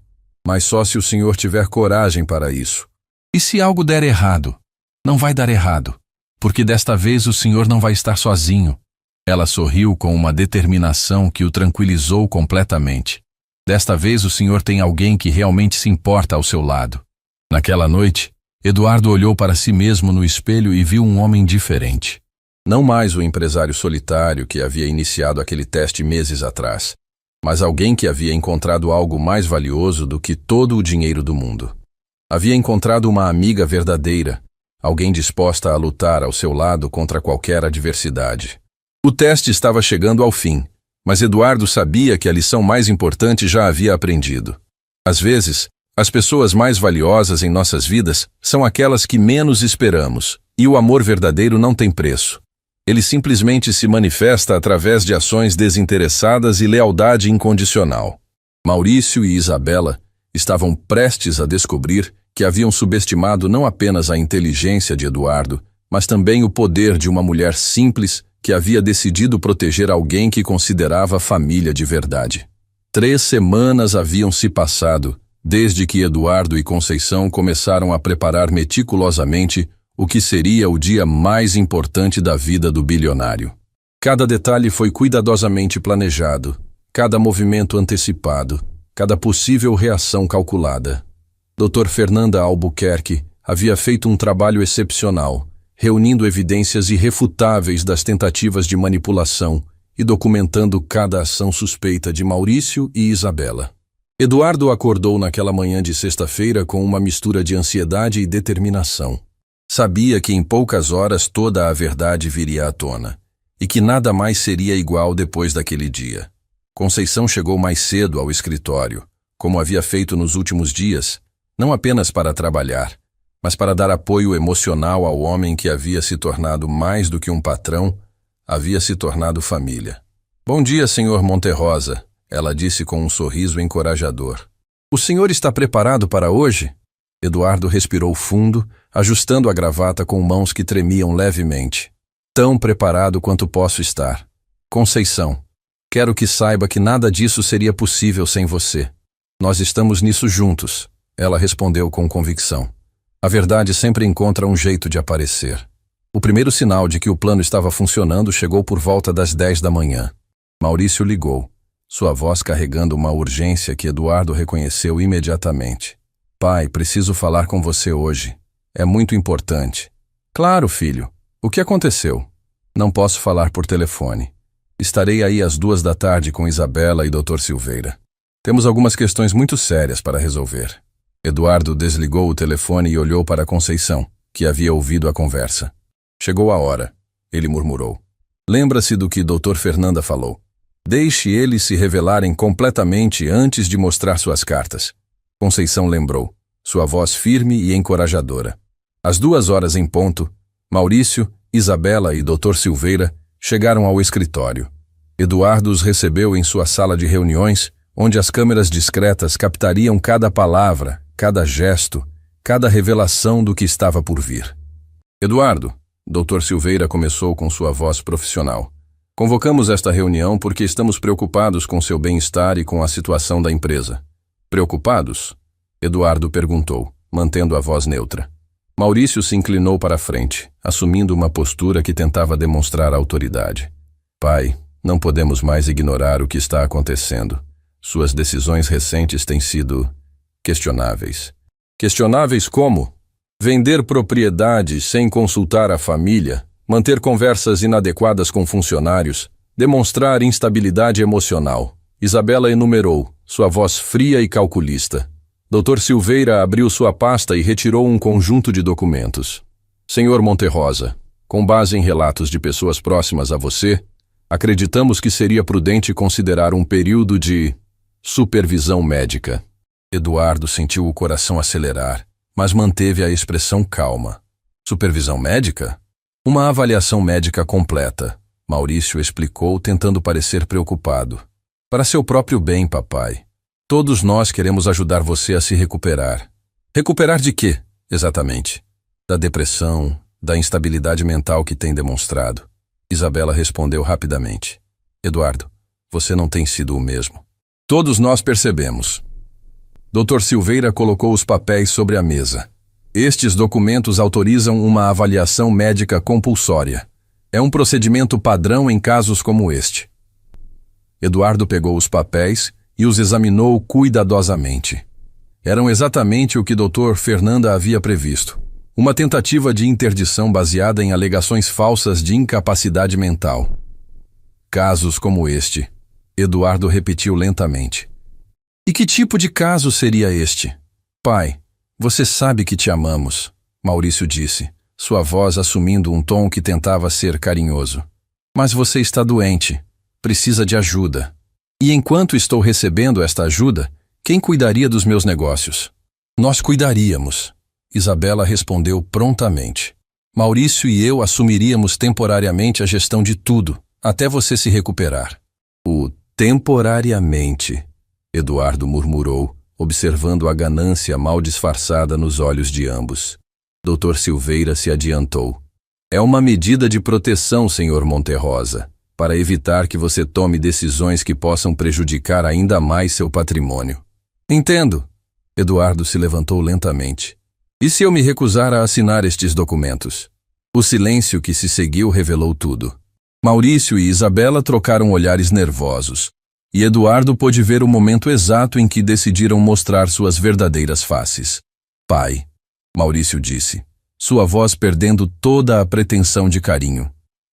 Mas só se o senhor tiver coragem para isso. E se algo der errado? Não vai dar errado, porque desta vez o senhor não vai estar sozinho. Ela sorriu com uma determinação que o tranquilizou completamente. Desta vez o senhor tem alguém que realmente se importa ao seu lado. Naquela noite, Eduardo olhou para si mesmo no espelho e viu um homem diferente. Não mais o empresário solitário que havia iniciado aquele teste meses atrás, mas alguém que havia encontrado algo mais valioso do que todo o dinheiro do mundo. Havia encontrado uma amiga verdadeira, alguém disposta a lutar ao seu lado contra qualquer adversidade. O teste estava chegando ao fim, mas Eduardo sabia que a lição mais importante já havia aprendido. Às vezes, as pessoas mais valiosas em nossas vidas são aquelas que menos esperamos, e o amor verdadeiro não tem preço. Ele simplesmente se manifesta através de ações desinteressadas e lealdade incondicional. Maurício e Isabela estavam prestes a descobrir que haviam subestimado não apenas a inteligência de Eduardo, mas também o poder de uma mulher simples que havia decidido proteger alguém que considerava família de verdade. 3 semanas haviam se passado desde que Eduardo e Conceição começaram a preparar meticulosamente o que seria o dia mais importante da vida do bilionário. Cada detalhe foi cuidadosamente planejado, cada movimento antecipado, cada possível reação calculada. Dr. Fernanda Albuquerque havia feito um trabalho excepcional, reunindo evidências irrefutáveis das tentativas de manipulação e documentando cada ação suspeita de Maurício e Isabela. Eduardo acordou naquela manhã de sexta-feira com uma mistura de ansiedade e determinação. Sabia que em poucas horas toda a verdade viria à tona, e que nada mais seria igual depois daquele dia. Conceição chegou mais cedo ao escritório, como havia feito nos últimos dias, não apenas para trabalhar, mas para dar apoio emocional ao homem que havia se tornado mais do que um patrão, havia se tornado família. Bom dia, senhor Monterrosa, ela disse com um sorriso encorajador. O senhor está preparado para hoje? Eduardo respirou fundo, ajustando a gravata com mãos que tremiam levemente. Tão preparado quanto posso estar. Conceição, quero que saiba que nada disso seria possível sem você. Nós estamos nisso juntos, ela respondeu com convicção. A verdade sempre encontra um jeito de aparecer. O primeiro sinal de que o plano estava funcionando chegou por volta das 10 da manhã. Maurício ligou, sua voz carregando uma urgência que Eduardo reconheceu imediatamente. Pai, preciso falar com você hoje. É muito importante. Claro, filho. O que aconteceu? Não posso falar por telefone. Estarei aí às 2 da tarde com Isabela e Dr. Silveira. Temos algumas questões muito sérias para resolver. Eduardo desligou o telefone e olhou para Conceição, que havia ouvido a conversa. Chegou a hora, ele murmurou. Lembra-se do que Dr. Fernanda falou. Deixe eles se revelarem completamente antes de mostrar suas cartas. Conceição lembrou, sua voz firme e encorajadora. Às 2 horas em ponto, Maurício, Isabela e Dr. Silveira chegaram ao escritório. Eduardo os recebeu em sua sala de reuniões, onde as câmeras discretas captariam cada palavra, cada gesto, cada revelação do que estava por vir. Eduardo, Dr. Silveira começou com sua voz profissional. Convocamos esta reunião porque estamos preocupados com seu bem-estar e com a situação da empresa. Preocupados? Eduardo perguntou, mantendo a voz neutra. Maurício se inclinou para a frente, assumindo uma postura que tentava demonstrar autoridade. Pai, Não podemos mais ignorar o que está acontecendo. Suas decisões recentes têm sido questionáveis. Questionáveis como? Vender propriedades sem consultar a família, manter conversas inadequadas com funcionários, demonstrar instabilidade emocional. Isabela enumerou, sua voz fria e calculista. Dr. Silveira abriu sua pasta e retirou um conjunto de documentos. Senhor Monterrosa, com base em relatos de pessoas próximas a você, acreditamos que seria prudente considerar um período de supervisão médica. Eduardo sentiu o coração acelerar, mas manteve a expressão calma. Supervisão médica? Uma avaliação médica completa, Maurício explicou, tentando parecer preocupado. Para seu próprio bem, papai. Todos nós queremos ajudar você a se recuperar. Recuperar de quê, exatamente? Da depressão, da instabilidade mental que tem demonstrado. Isabela respondeu rapidamente. Eduardo, você não tem sido o mesmo. Todos nós percebemos. Dr. Silveira colocou os papéis sobre a mesa. Estes documentos autorizam uma avaliação médica compulsória. É um procedimento padrão em casos como este. Eduardo pegou os papéis e os examinou cuidadosamente. Eram exatamente o que Dr. Fernanda havia previsto. Uma tentativa de interdição baseada em alegações falsas de incapacidade mental. Casos como este, Eduardo repetiu lentamente. E que tipo de caso seria este? Pai, você sabe que te amamos, Maurício disse, sua voz assumindo um tom que tentava ser carinhoso. Mas você está doente, precisa de ajuda. E enquanto estou recebendo esta ajuda, quem cuidaria dos meus negócios? Nós cuidaríamos, Isabela respondeu prontamente. Maurício e eu assumiríamos temporariamente a gestão de tudo, até você se recuperar. O temporariamente, Eduardo murmurou, observando a ganância mal disfarçada nos olhos de ambos. Dr. Silveira se adiantou. É uma medida de proteção, Sr. Monterrosa, para evitar que você tome decisões que possam prejudicar ainda mais seu patrimônio. Entendo. Eduardo se levantou lentamente. E se eu me recusar a assinar estes documentos? O silêncio que se seguiu revelou tudo. Maurício e Isabela trocaram olhares nervosos, e Eduardo pôde ver o momento exato em que decidiram mostrar suas verdadeiras faces. Pai, Maurício disse, sua voz perdendo toda a pretensão de carinho.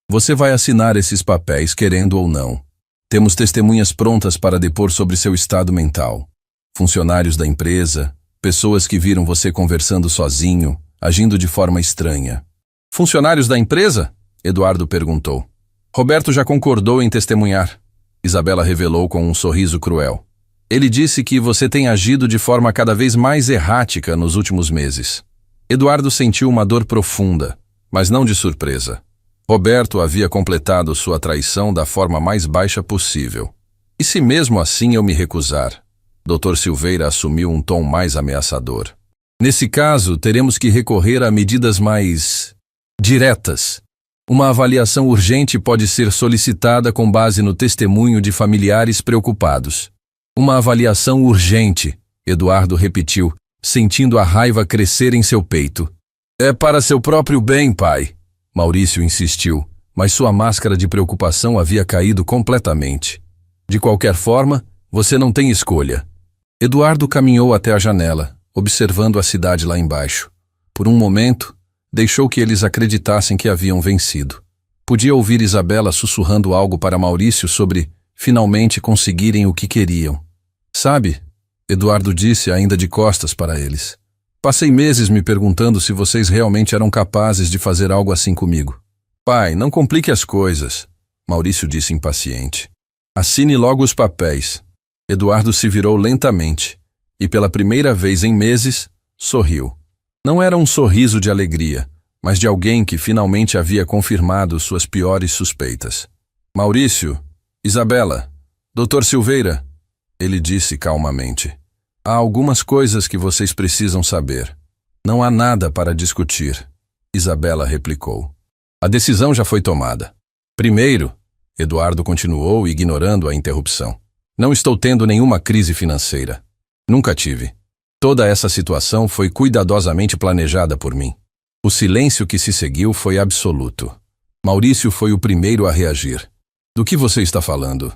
Você vai assinar esses papéis, querendo ou não. Temos testemunhas prontas para depor sobre seu estado mental. Funcionários da empresa, pessoas que viram você conversando sozinho, agindo de forma estranha. Funcionários da empresa? Eduardo perguntou. Roberto já concordou em testemunhar. Isabela revelou com um sorriso cruel. Ele disse que você tem agido de forma cada vez mais errática nos últimos meses. Eduardo sentiu uma dor profunda, mas não de surpresa. Roberto havia completado sua traição da forma mais baixa possível. E se mesmo assim eu me recusar? Dr. Silveira assumiu um tom mais ameaçador. Nesse caso, teremos que recorrer a medidas mais diretas. Uma avaliação urgente pode ser solicitada com base no testemunho de familiares preocupados. Uma avaliação urgente, Eduardo repetiu, sentindo a raiva crescer em seu peito. É para seu próprio bem, pai, Maurício insistiu, mas sua máscara de preocupação havia caído completamente. De qualquer forma, você não tem escolha. Eduardo caminhou até a janela, observando a cidade lá embaixo. Por um momento, deixou que eles acreditassem que haviam vencido. Podia ouvir Isabela sussurrando algo para Maurício sobre finalmente conseguirem o que queriam. Sabe, Eduardo disse ainda de costas para eles. Passei meses me perguntando se vocês realmente eram capazes de fazer algo assim comigo. Pai, não complique as coisas, Maurício disse impaciente. Assine logo os papéis. Eduardo se virou lentamente e, pela primeira vez em meses, sorriu. Não era um sorriso de alegria, mas de alguém que finalmente havia confirmado suas piores suspeitas. Maurício, Isabela, Dr. Silveira, ele disse calmamente. Há algumas coisas que vocês precisam saber. Não há nada para discutir, Isabela replicou. A decisão já foi tomada. Primeiro, Eduardo continuou, ignorando a interrupção. Não estou tendo nenhuma crise financeira. Nunca tive. Toda essa situação foi cuidadosamente planejada por mim. O silêncio que se seguiu foi absoluto. Maurício foi o primeiro a reagir. Do que você está falando?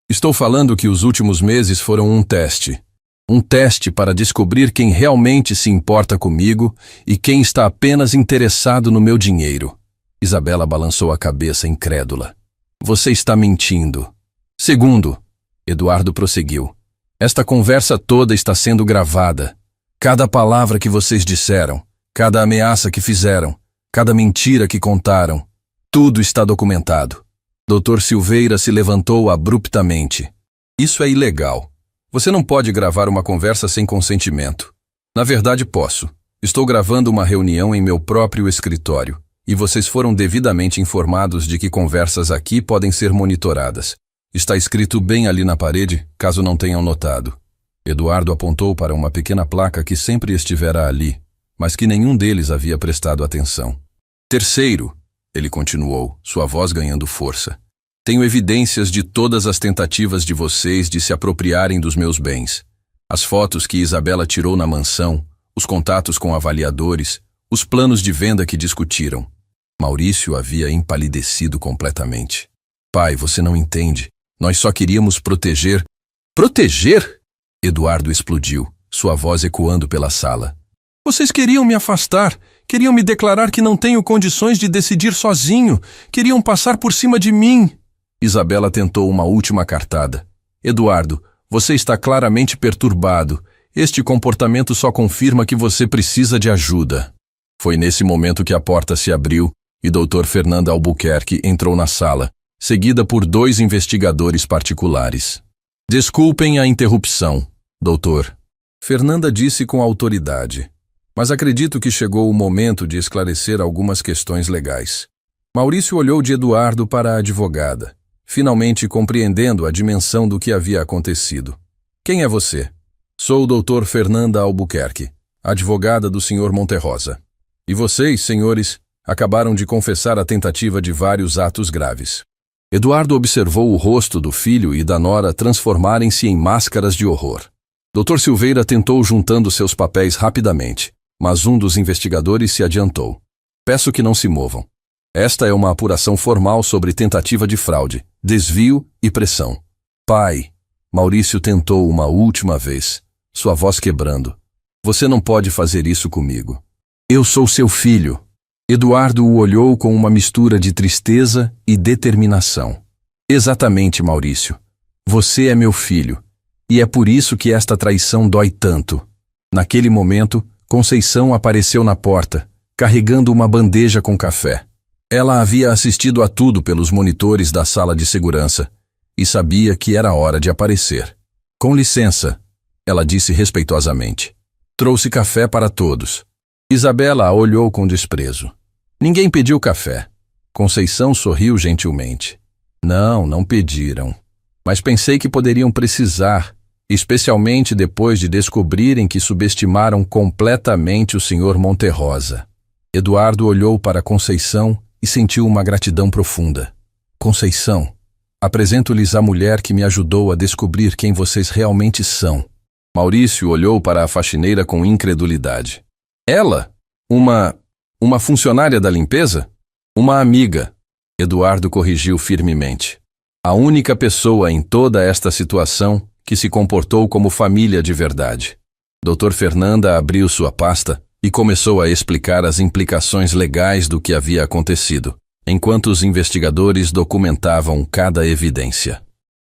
Estou falando que os últimos meses foram um teste. Um teste para descobrir quem realmente se importa comigo e quem está apenas interessado no meu dinheiro. Isabela balançou a cabeça incrédula. Você está mentindo. Segundo, Eduardo prosseguiu. Esta conversa toda está sendo gravada. Cada palavra que vocês disseram, cada ameaça que fizeram, cada mentira que contaram, tudo está documentado. Dr. Silveira se levantou abruptamente. Isso é ilegal. Você não pode gravar uma conversa sem consentimento. Na verdade, posso. Estou gravando uma reunião em meu próprio escritório, e vocês foram devidamente informados de que conversas aqui podem ser monitoradas. Está escrito bem ali na parede, caso não tenham notado. Eduardo apontou para uma pequena placa que sempre estivera ali, mas que nenhum deles havia prestado atenção. Terceiro, ele continuou, sua voz ganhando força. Tenho evidências de todas as tentativas de vocês de se apropriarem dos meus bens. As fotos que Isabela tirou na mansão, os contatos com avaliadores, os planos de venda que discutiram. Maurício havia empalidecido completamente. Pai, você não entende. Nós só queríamos proteger... Proteger? Eduardo explodiu, sua voz ecoando pela sala. Vocês queriam me afastar, queriam me declarar que não tenho condições de decidir sozinho, queriam passar por cima de mim. Isabela tentou uma última cartada. Eduardo, você está claramente perturbado. Este comportamento só confirma que você precisa de ajuda. Foi nesse momento que a porta se abriu e Dr. Fernanda Albuquerque entrou na sala, seguida por 2 investigadores particulares. Desculpem a interrupção, doutor. Fernanda disse com autoridade. Mas acredito que chegou o momento de esclarecer algumas questões legais. Maurício olhou de Eduardo para a advogada, finalmente compreendendo a dimensão do que havia acontecido. Quem é você? Sou o Dr. Fernanda Albuquerque, advogada do Sr. Monterrosa. E vocês, senhores, acabaram de confessar a tentativa de vários atos graves. Eduardo observou o rosto do filho e da nora transformarem-se em máscaras de horror. Dr. Silveira tentou juntando seus papéis rapidamente, mas um dos investigadores se adiantou. Peço que não se movam. Esta é uma apuração formal sobre tentativa de fraude, desvio e pressão. Pai, Maurício tentou uma última vez, sua voz quebrando. Você não pode fazer isso comigo. Eu sou seu filho. Eduardo o olhou com uma mistura de tristeza e determinação. Exatamente, Maurício. Você é meu filho. E é por isso que esta traição dói tanto. Naquele momento, Conceição apareceu na porta, carregando uma bandeja com café. Ela havia assistido a tudo pelos monitores da sala de segurança e sabia que era hora de aparecer. Com licença, ela disse respeitosamente. Trouxe café para todos. Isabela a olhou com desprezo. Ninguém pediu café. Conceição sorriu gentilmente. Não pediram. Mas pensei que poderiam precisar, especialmente depois de descobrirem que subestimaram completamente o Sr. Monterrosa. Eduardo olhou para Conceição e sentiu uma gratidão profunda. Conceição, apresento-lhes a mulher que me ajudou a descobrir quem vocês realmente são. Maurício olhou para a faxineira com incredulidade. Ela? Uma funcionária da limpeza? Uma amiga. Eduardo corrigiu firmemente. A única pessoa em toda esta situação que se comportou como família de verdade. Dr. Fernanda abriu sua pasta e começou a explicar as implicações legais do que havia acontecido, enquanto os investigadores documentavam cada evidência.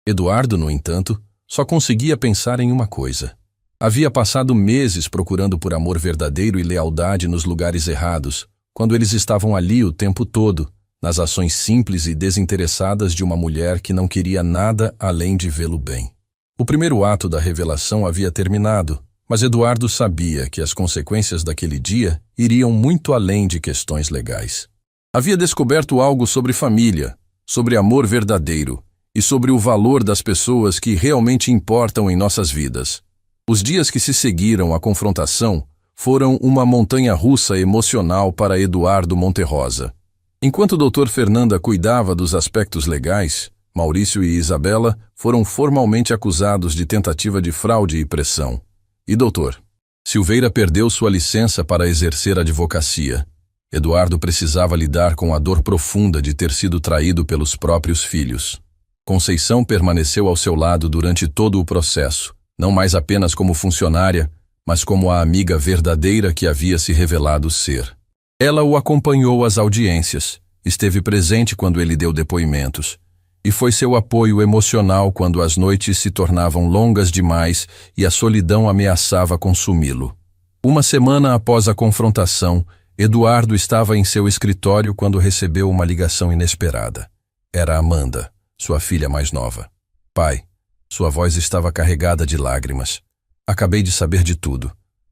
Eduardo, no entanto, só conseguia pensar em uma coisa. Havia passado meses procurando por amor verdadeiro e lealdade nos lugares errados, quando eles estavam ali o tempo todo, nas ações simples e desinteressadas de uma mulher que não queria nada além de vê-lo bem. O primeiro ato da revelação havia terminado, mas Eduardo sabia que as consequências daquele dia iriam muito além de questões legais. Havia descoberto algo sobre família, sobre amor verdadeiro e sobre o valor das pessoas que realmente importam em nossas vidas. Os dias que se seguiram à confrontação foram uma montanha-russa emocional para Eduardo Monterrosa. Enquanto o Dr. Fernanda cuidava dos aspectos legais, Maurício e Isabela foram formalmente acusados de tentativa de fraude e pressão. E doutor, Silveira perdeu sua licença para exercer a advocacia. Eduardo precisava lidar com a dor profunda de ter sido traído pelos próprios filhos. Conceição permaneceu ao seu lado durante todo o processo, não mais apenas como funcionária, mas como a amiga verdadeira que havia se revelado ser. Ela o acompanhou às audiências, esteve presente quando ele deu depoimentos, e foi seu apoio emocional quando as noites se tornavam longas demais e a solidão ameaçava consumi-lo. Uma semana após a confrontação, Eduardo estava em seu escritório quando recebeu uma ligação inesperada. Era Amanda, sua filha mais nova. Pai, sua voz estava carregada de lágrimas. Acabei de saber de tudo.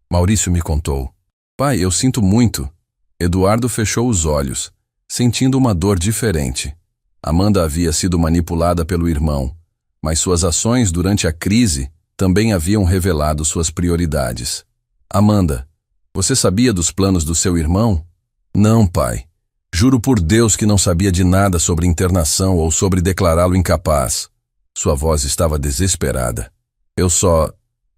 Maurício me contou. Pai, eu sinto muito. Eduardo fechou os olhos, sentindo uma dor diferente. Amanda havia sido manipulada pelo irmão, mas suas ações durante a crise também haviam revelado suas prioridades. Amanda, você sabia dos planos do seu irmão? Não, pai. Juro por Deus que não sabia de nada sobre internação ou sobre declará-lo incapaz. Sua voz estava desesperada.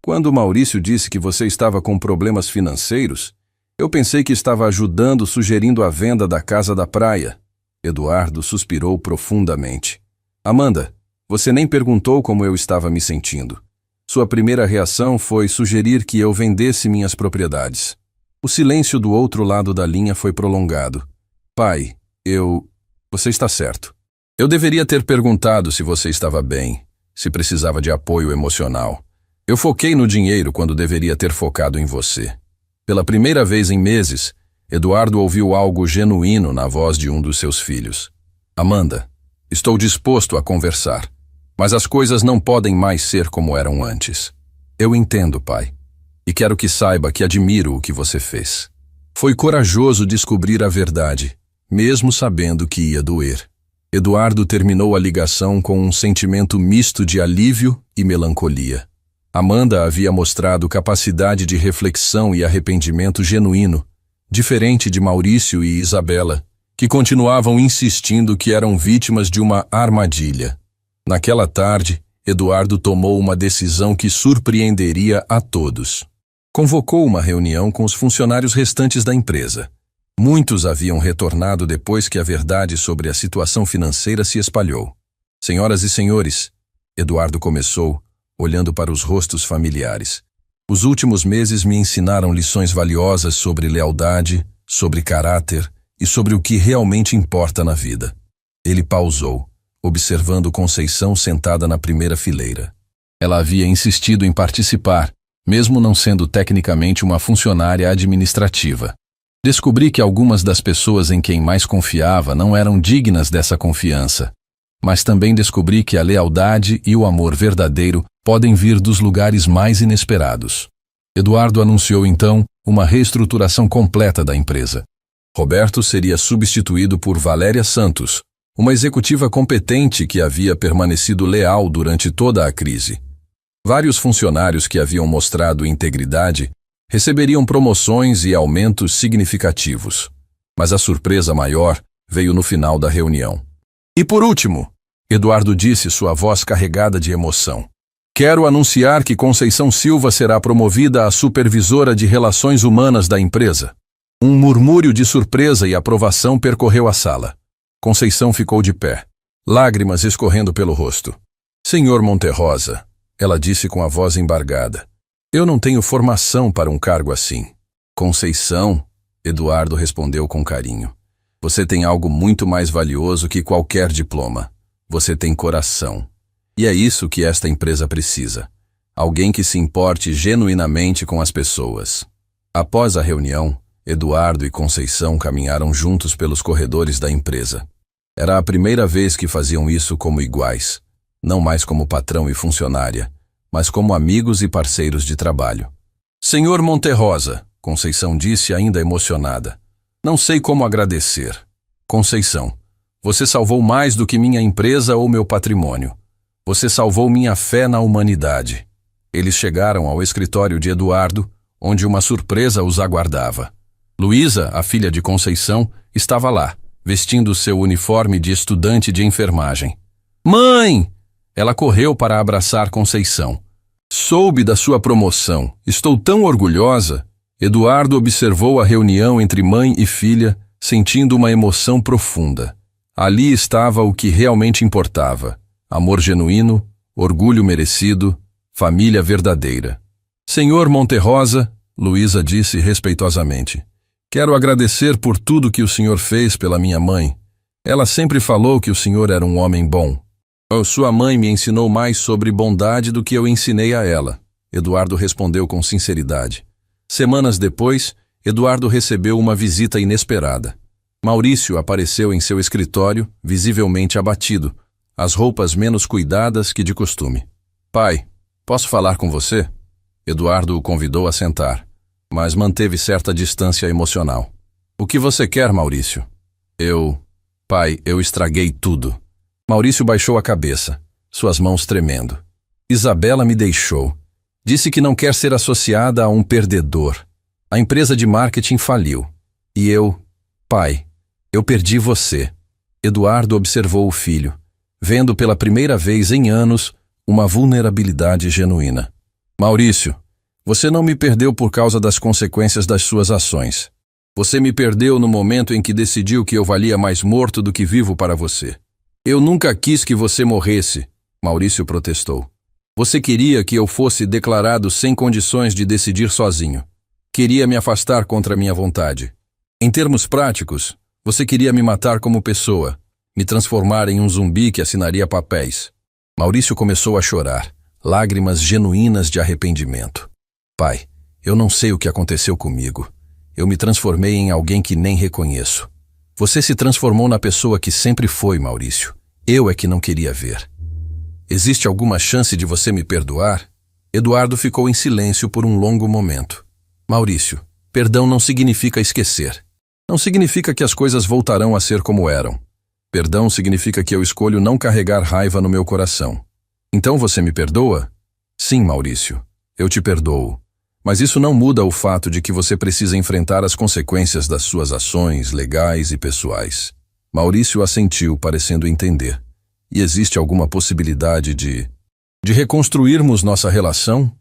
Quando Maurício disse que você estava com problemas financeiros, eu pensei que estava ajudando sugerindo a venda da casa da praia. Eduardo suspirou profundamente. Amanda, você nem perguntou como eu estava me sentindo. Sua primeira reação foi sugerir que eu vendesse minhas propriedades. O silêncio do outro lado da linha foi prolongado. Pai, Você está certo. Eu deveria ter perguntado se você estava bem, se precisava de apoio emocional. Eu foquei no dinheiro quando deveria ter focado em você. Pela primeira vez em meses, Eduardo ouviu algo genuíno na voz de um dos seus filhos. Amanda, estou disposto a conversar, mas as coisas não podem mais ser como eram antes. Eu entendo, pai, e quero que saiba que admiro o que você fez. Foi corajoso descobrir a verdade, mesmo sabendo que ia doer. Eduardo terminou a ligação com um sentimento misto de alívio e melancolia. Amanda havia mostrado capacidade de reflexão e arrependimento genuíno, diferente de Maurício e Isabela, que continuavam insistindo que eram vítimas de uma armadilha. Naquela tarde, Eduardo tomou uma decisão que surpreenderia a todos. Convocou uma reunião com os funcionários restantes da empresa. Muitos haviam retornado depois que a verdade sobre a situação financeira se espalhou. Senhoras e senhores, Eduardo começou, olhando para os rostos familiares. Os últimos meses me ensinaram lições valiosas sobre lealdade, sobre caráter e sobre o que realmente importa na vida. Ele pausou, observando Conceição sentada na primeira fileira. Ela havia insistido em participar, mesmo não sendo tecnicamente uma funcionária administrativa. Descobri que algumas das pessoas em quem mais confiava não eram dignas dessa confiança, mas também descobri que a lealdade e o amor verdadeiro podem vir dos lugares mais inesperados. Eduardo anunciou então uma reestruturação completa da empresa. Roberto seria substituído por Valéria Santos, uma executiva competente que havia permanecido leal durante toda a crise. Vários funcionários que haviam mostrado integridade receberiam promoções e aumentos significativos. Mas a surpresa maior veio no final da reunião. E por último, Eduardo disse, sua voz carregada de emoção. Quero anunciar que Conceição Silva será promovida a supervisora de relações humanas da empresa. Um murmúrio de surpresa e aprovação percorreu a sala. Conceição ficou de pé, lágrimas escorrendo pelo rosto. Senhor Monterrosa, ela disse com a voz embargada. Eu não tenho formação para um cargo assim. Conceição, Eduardo respondeu com carinho. Você tem algo muito mais valioso que qualquer diploma. Você tem coração. E é isso que esta empresa precisa. Alguém que se importe genuinamente com as pessoas. Após a reunião, Eduardo e Conceição caminharam juntos pelos corredores da empresa. Era a primeira vez que faziam isso como iguais, não mais como patrão e funcionária, mas como amigos e parceiros de trabalho. Senhor Monterrosa, Conceição disse ainda emocionada. Não sei como agradecer. Conceição, você salvou mais do que minha empresa ou meu patrimônio. Você salvou minha fé na humanidade. Eles chegaram ao escritório de Eduardo, onde uma surpresa os aguardava. Luísa, a filha de Conceição, estava lá, vestindo seu uniforme de estudante de enfermagem. Mãe! Ela correu para abraçar Conceição. Soube da sua promoção. Estou tão orgulhosa. Eduardo observou a reunião entre mãe e filha, sentindo uma emoção profunda. Ali estava o que realmente importava: amor genuíno, orgulho merecido, família verdadeira. Senhor Monterrosa, Luísa disse respeitosamente, quero agradecer por tudo que o senhor fez pela minha mãe. Ela sempre falou que o senhor era um homem bom. Sua mãe me ensinou mais sobre bondade do que eu ensinei a ela, Eduardo respondeu com sinceridade. Semanas depois, Eduardo recebeu uma visita inesperada. Maurício apareceu em seu escritório, visivelmente abatido, as roupas menos cuidadas que de costume. Pai, posso falar com você? Eduardo o convidou a sentar, mas manteve certa distância emocional. O que você quer, Maurício? Pai, eu estraguei tudo. Maurício baixou a cabeça, suas mãos tremendo. Isabela me deixou. Disse que não quer ser associada a um perdedor. A empresa de marketing faliu. E pai, eu perdi você. Eduardo observou o filho, vendo pela primeira vez em anos uma vulnerabilidade genuína. Maurício, você não me perdeu por causa das consequências das suas ações. Você me perdeu no momento em que decidiu que eu valia mais morto do que vivo para você. Eu nunca quis que você morresse, Maurício protestou. Você queria que eu fosse declarado sem condições de decidir sozinho. Queria me afastar contra minha vontade. Em termos práticos, você queria me matar como pessoa, me transformar em um zumbi que assinaria papéis. Maurício começou a chorar, lágrimas genuínas de arrependimento. Pai, eu não sei o que aconteceu comigo. Eu me transformei em alguém que nem reconheço. Você se transformou na pessoa que sempre foi, Maurício. Eu é que não queria ver. Existe alguma chance de você me perdoar? Eduardo ficou em silêncio por um longo momento. Maurício, perdão não significa esquecer. Não significa que as coisas voltarão a ser como eram. Perdão significa que eu escolho não carregar raiva no meu coração. Então você me perdoa? Sim, Maurício, eu te perdoo. Mas isso não muda o fato de que você precisa enfrentar as consequências das suas ações legais e pessoais. Maurício assentiu, parecendo entender. E existe alguma possibilidade de reconstruirmos nossa relação?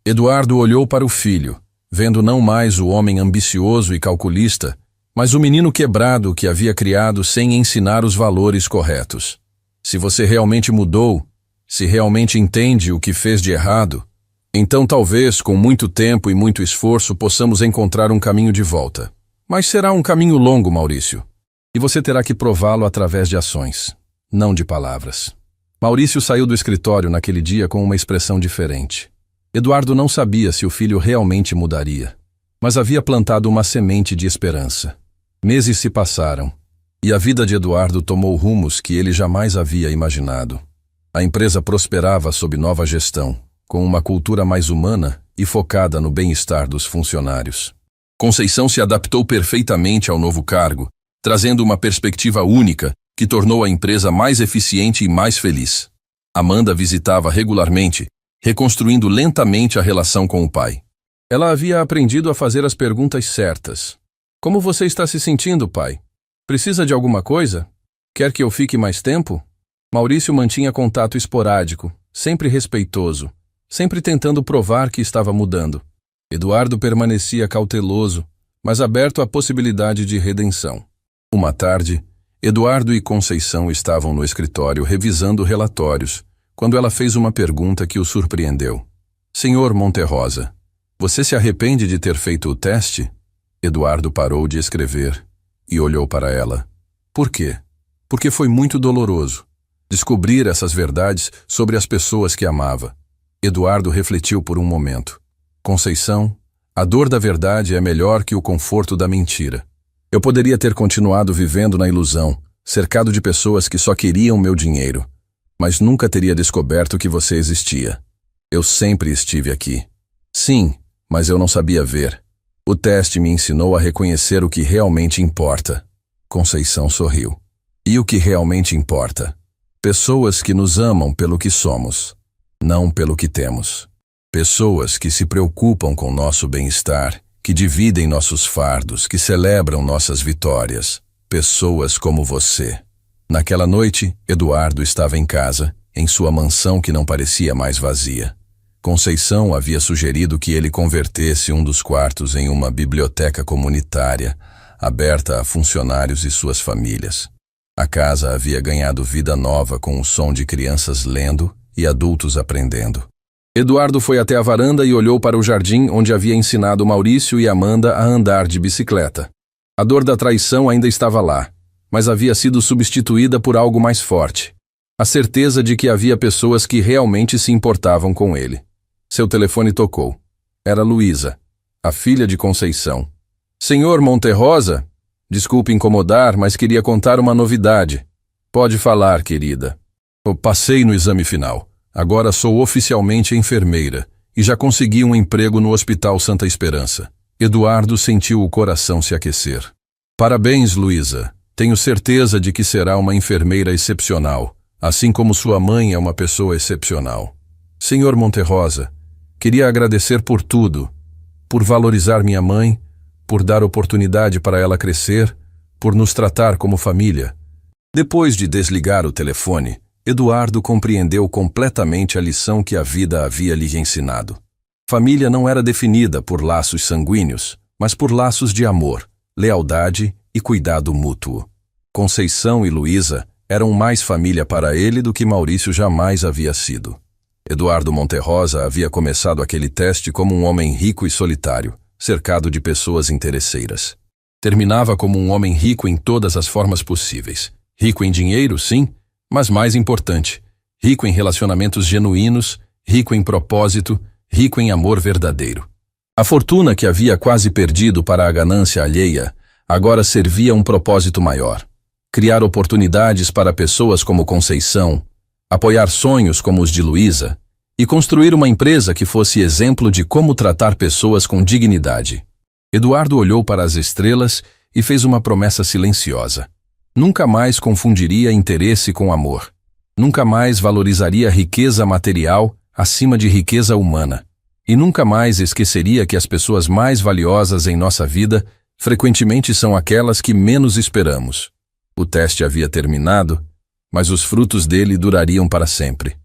Eduardo olhou para o filho, vendo não mais o homem ambicioso e calculista, mas o menino quebrado que havia criado sem ensinar os valores corretos. Se você realmente mudou, se realmente entende o que fez de errado, então talvez, com muito tempo e muito esforço, possamos encontrar um caminho de volta. Mas será um caminho longo, Maurício. E você terá que prová-lo através de ações, não de palavras. Maurício saiu do escritório naquele dia com uma expressão diferente. Eduardo não sabia se o filho realmente mudaria, mas havia plantado uma semente de esperança. Meses se passaram, e a vida de Eduardo tomou rumos que ele jamais havia imaginado. A empresa prosperava sob nova gestão, com uma cultura mais humana e focada no bem-estar dos funcionários. Conceição se adaptou perfeitamente ao novo cargo, trazendo uma perspectiva única que tornou a empresa mais eficiente e mais feliz. Amanda visitava regularmente, reconstruindo lentamente a relação com o pai. Ela havia aprendido a fazer as perguntas certas. Como você está se sentindo, pai? Precisa de alguma coisa? Quer que eu fique mais tempo? Maurício mantinha contato esporádico, sempre respeitoso, sempre tentando provar que estava mudando. Eduardo permanecia cauteloso, mas aberto à possibilidade de redenção. Uma tarde, Eduardo e Conceição estavam no escritório revisando relatórios, quando ela fez uma pergunta que o surpreendeu. Senhor Monterrosa, você se arrepende de ter feito o teste? Eduardo parou de escrever e olhou para ela. Por quê? Porque foi muito doloroso descobrir essas verdades sobre as pessoas que amava. Eduardo refletiu por um momento. Conceição, a dor da verdade é melhor que o conforto da mentira. Eu poderia ter continuado vivendo na ilusão, cercado de pessoas que só queriam meu dinheiro, mas nunca teria descoberto que você existia. Eu sempre estive aqui. Sim, mas eu não sabia ver. O teste me ensinou a reconhecer o que realmente importa. Conceição sorriu. E o que realmente importa? Pessoas que nos amam pelo que somos, não pelo que temos. Pessoas que se preocupam com nosso bem-estar, que dividem nossos fardos, que celebram nossas vitórias. Pessoas como você. Naquela noite, Eduardo estava em casa, em sua mansão que não parecia mais vazia. Conceição havia sugerido que ele convertesse um dos quartos em uma biblioteca comunitária, aberta a funcionários e suas famílias. A casa havia ganhado vida nova com o som de crianças lendo e adultos aprendendo. Eduardo foi até a varanda e olhou para o jardim onde havia ensinado Maurício e Amanda a andar de bicicleta. A dor da traição ainda estava lá, mas havia sido substituída por algo mais forte. A certeza de que havia pessoas que realmente se importavam com ele. Seu telefone tocou. Era Luísa, a filha de Conceição. Senhor Monterrosa? Desculpe incomodar, mas queria contar uma novidade. Pode falar, querida. Eu passei no exame final. Agora sou oficialmente enfermeira e já consegui um emprego no Hospital Santa Esperança. Eduardo sentiu o coração se aquecer. Parabéns, Luísa. Tenho certeza de que será uma enfermeira excepcional, assim como sua mãe é uma pessoa excepcional. Senhor Monterrosa, queria agradecer por tudo, por valorizar minha mãe, por dar oportunidade para ela crescer, por nos tratar como família. Depois de desligar o telefone, Eduardo compreendeu completamente a lição que a vida havia lhe ensinado. Família não era definida por laços sanguíneos, mas por laços de amor, lealdade e cuidado mútuo. Conceição e Luísa eram mais família para ele do que Maurício jamais havia sido. Eduardo Monterrosa havia começado aquele teste como um homem rico e solitário, cercado de pessoas interesseiras. Terminava como um homem rico em todas as formas possíveis. Rico em dinheiro, sim, mas mais importante, rico em relacionamentos genuínos, rico em propósito, rico em amor verdadeiro. A fortuna que havia quase perdido para a ganância alheia, agora servia a um propósito maior. Criar oportunidades para pessoas como Conceição, apoiar sonhos como os de Luísa e construir uma empresa que fosse exemplo de como tratar pessoas com dignidade. Eduardo olhou para as estrelas e fez uma promessa silenciosa. Nunca mais confundiria interesse com amor. Nunca mais valorizaria riqueza material acima de riqueza humana. E nunca mais esqueceria que as pessoas mais valiosas em nossa vida frequentemente são aquelas que menos esperamos. O teste havia terminado, mas os frutos dele durariam para sempre.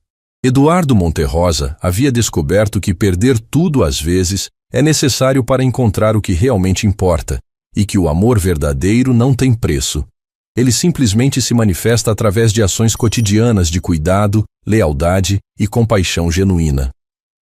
Eduardo Monterrosa havia descoberto que perder tudo às vezes é necessário para encontrar o que realmente importa, e que o amor verdadeiro não tem preço. Ele simplesmente se manifesta através de ações cotidianas de cuidado, lealdade e compaixão genuína.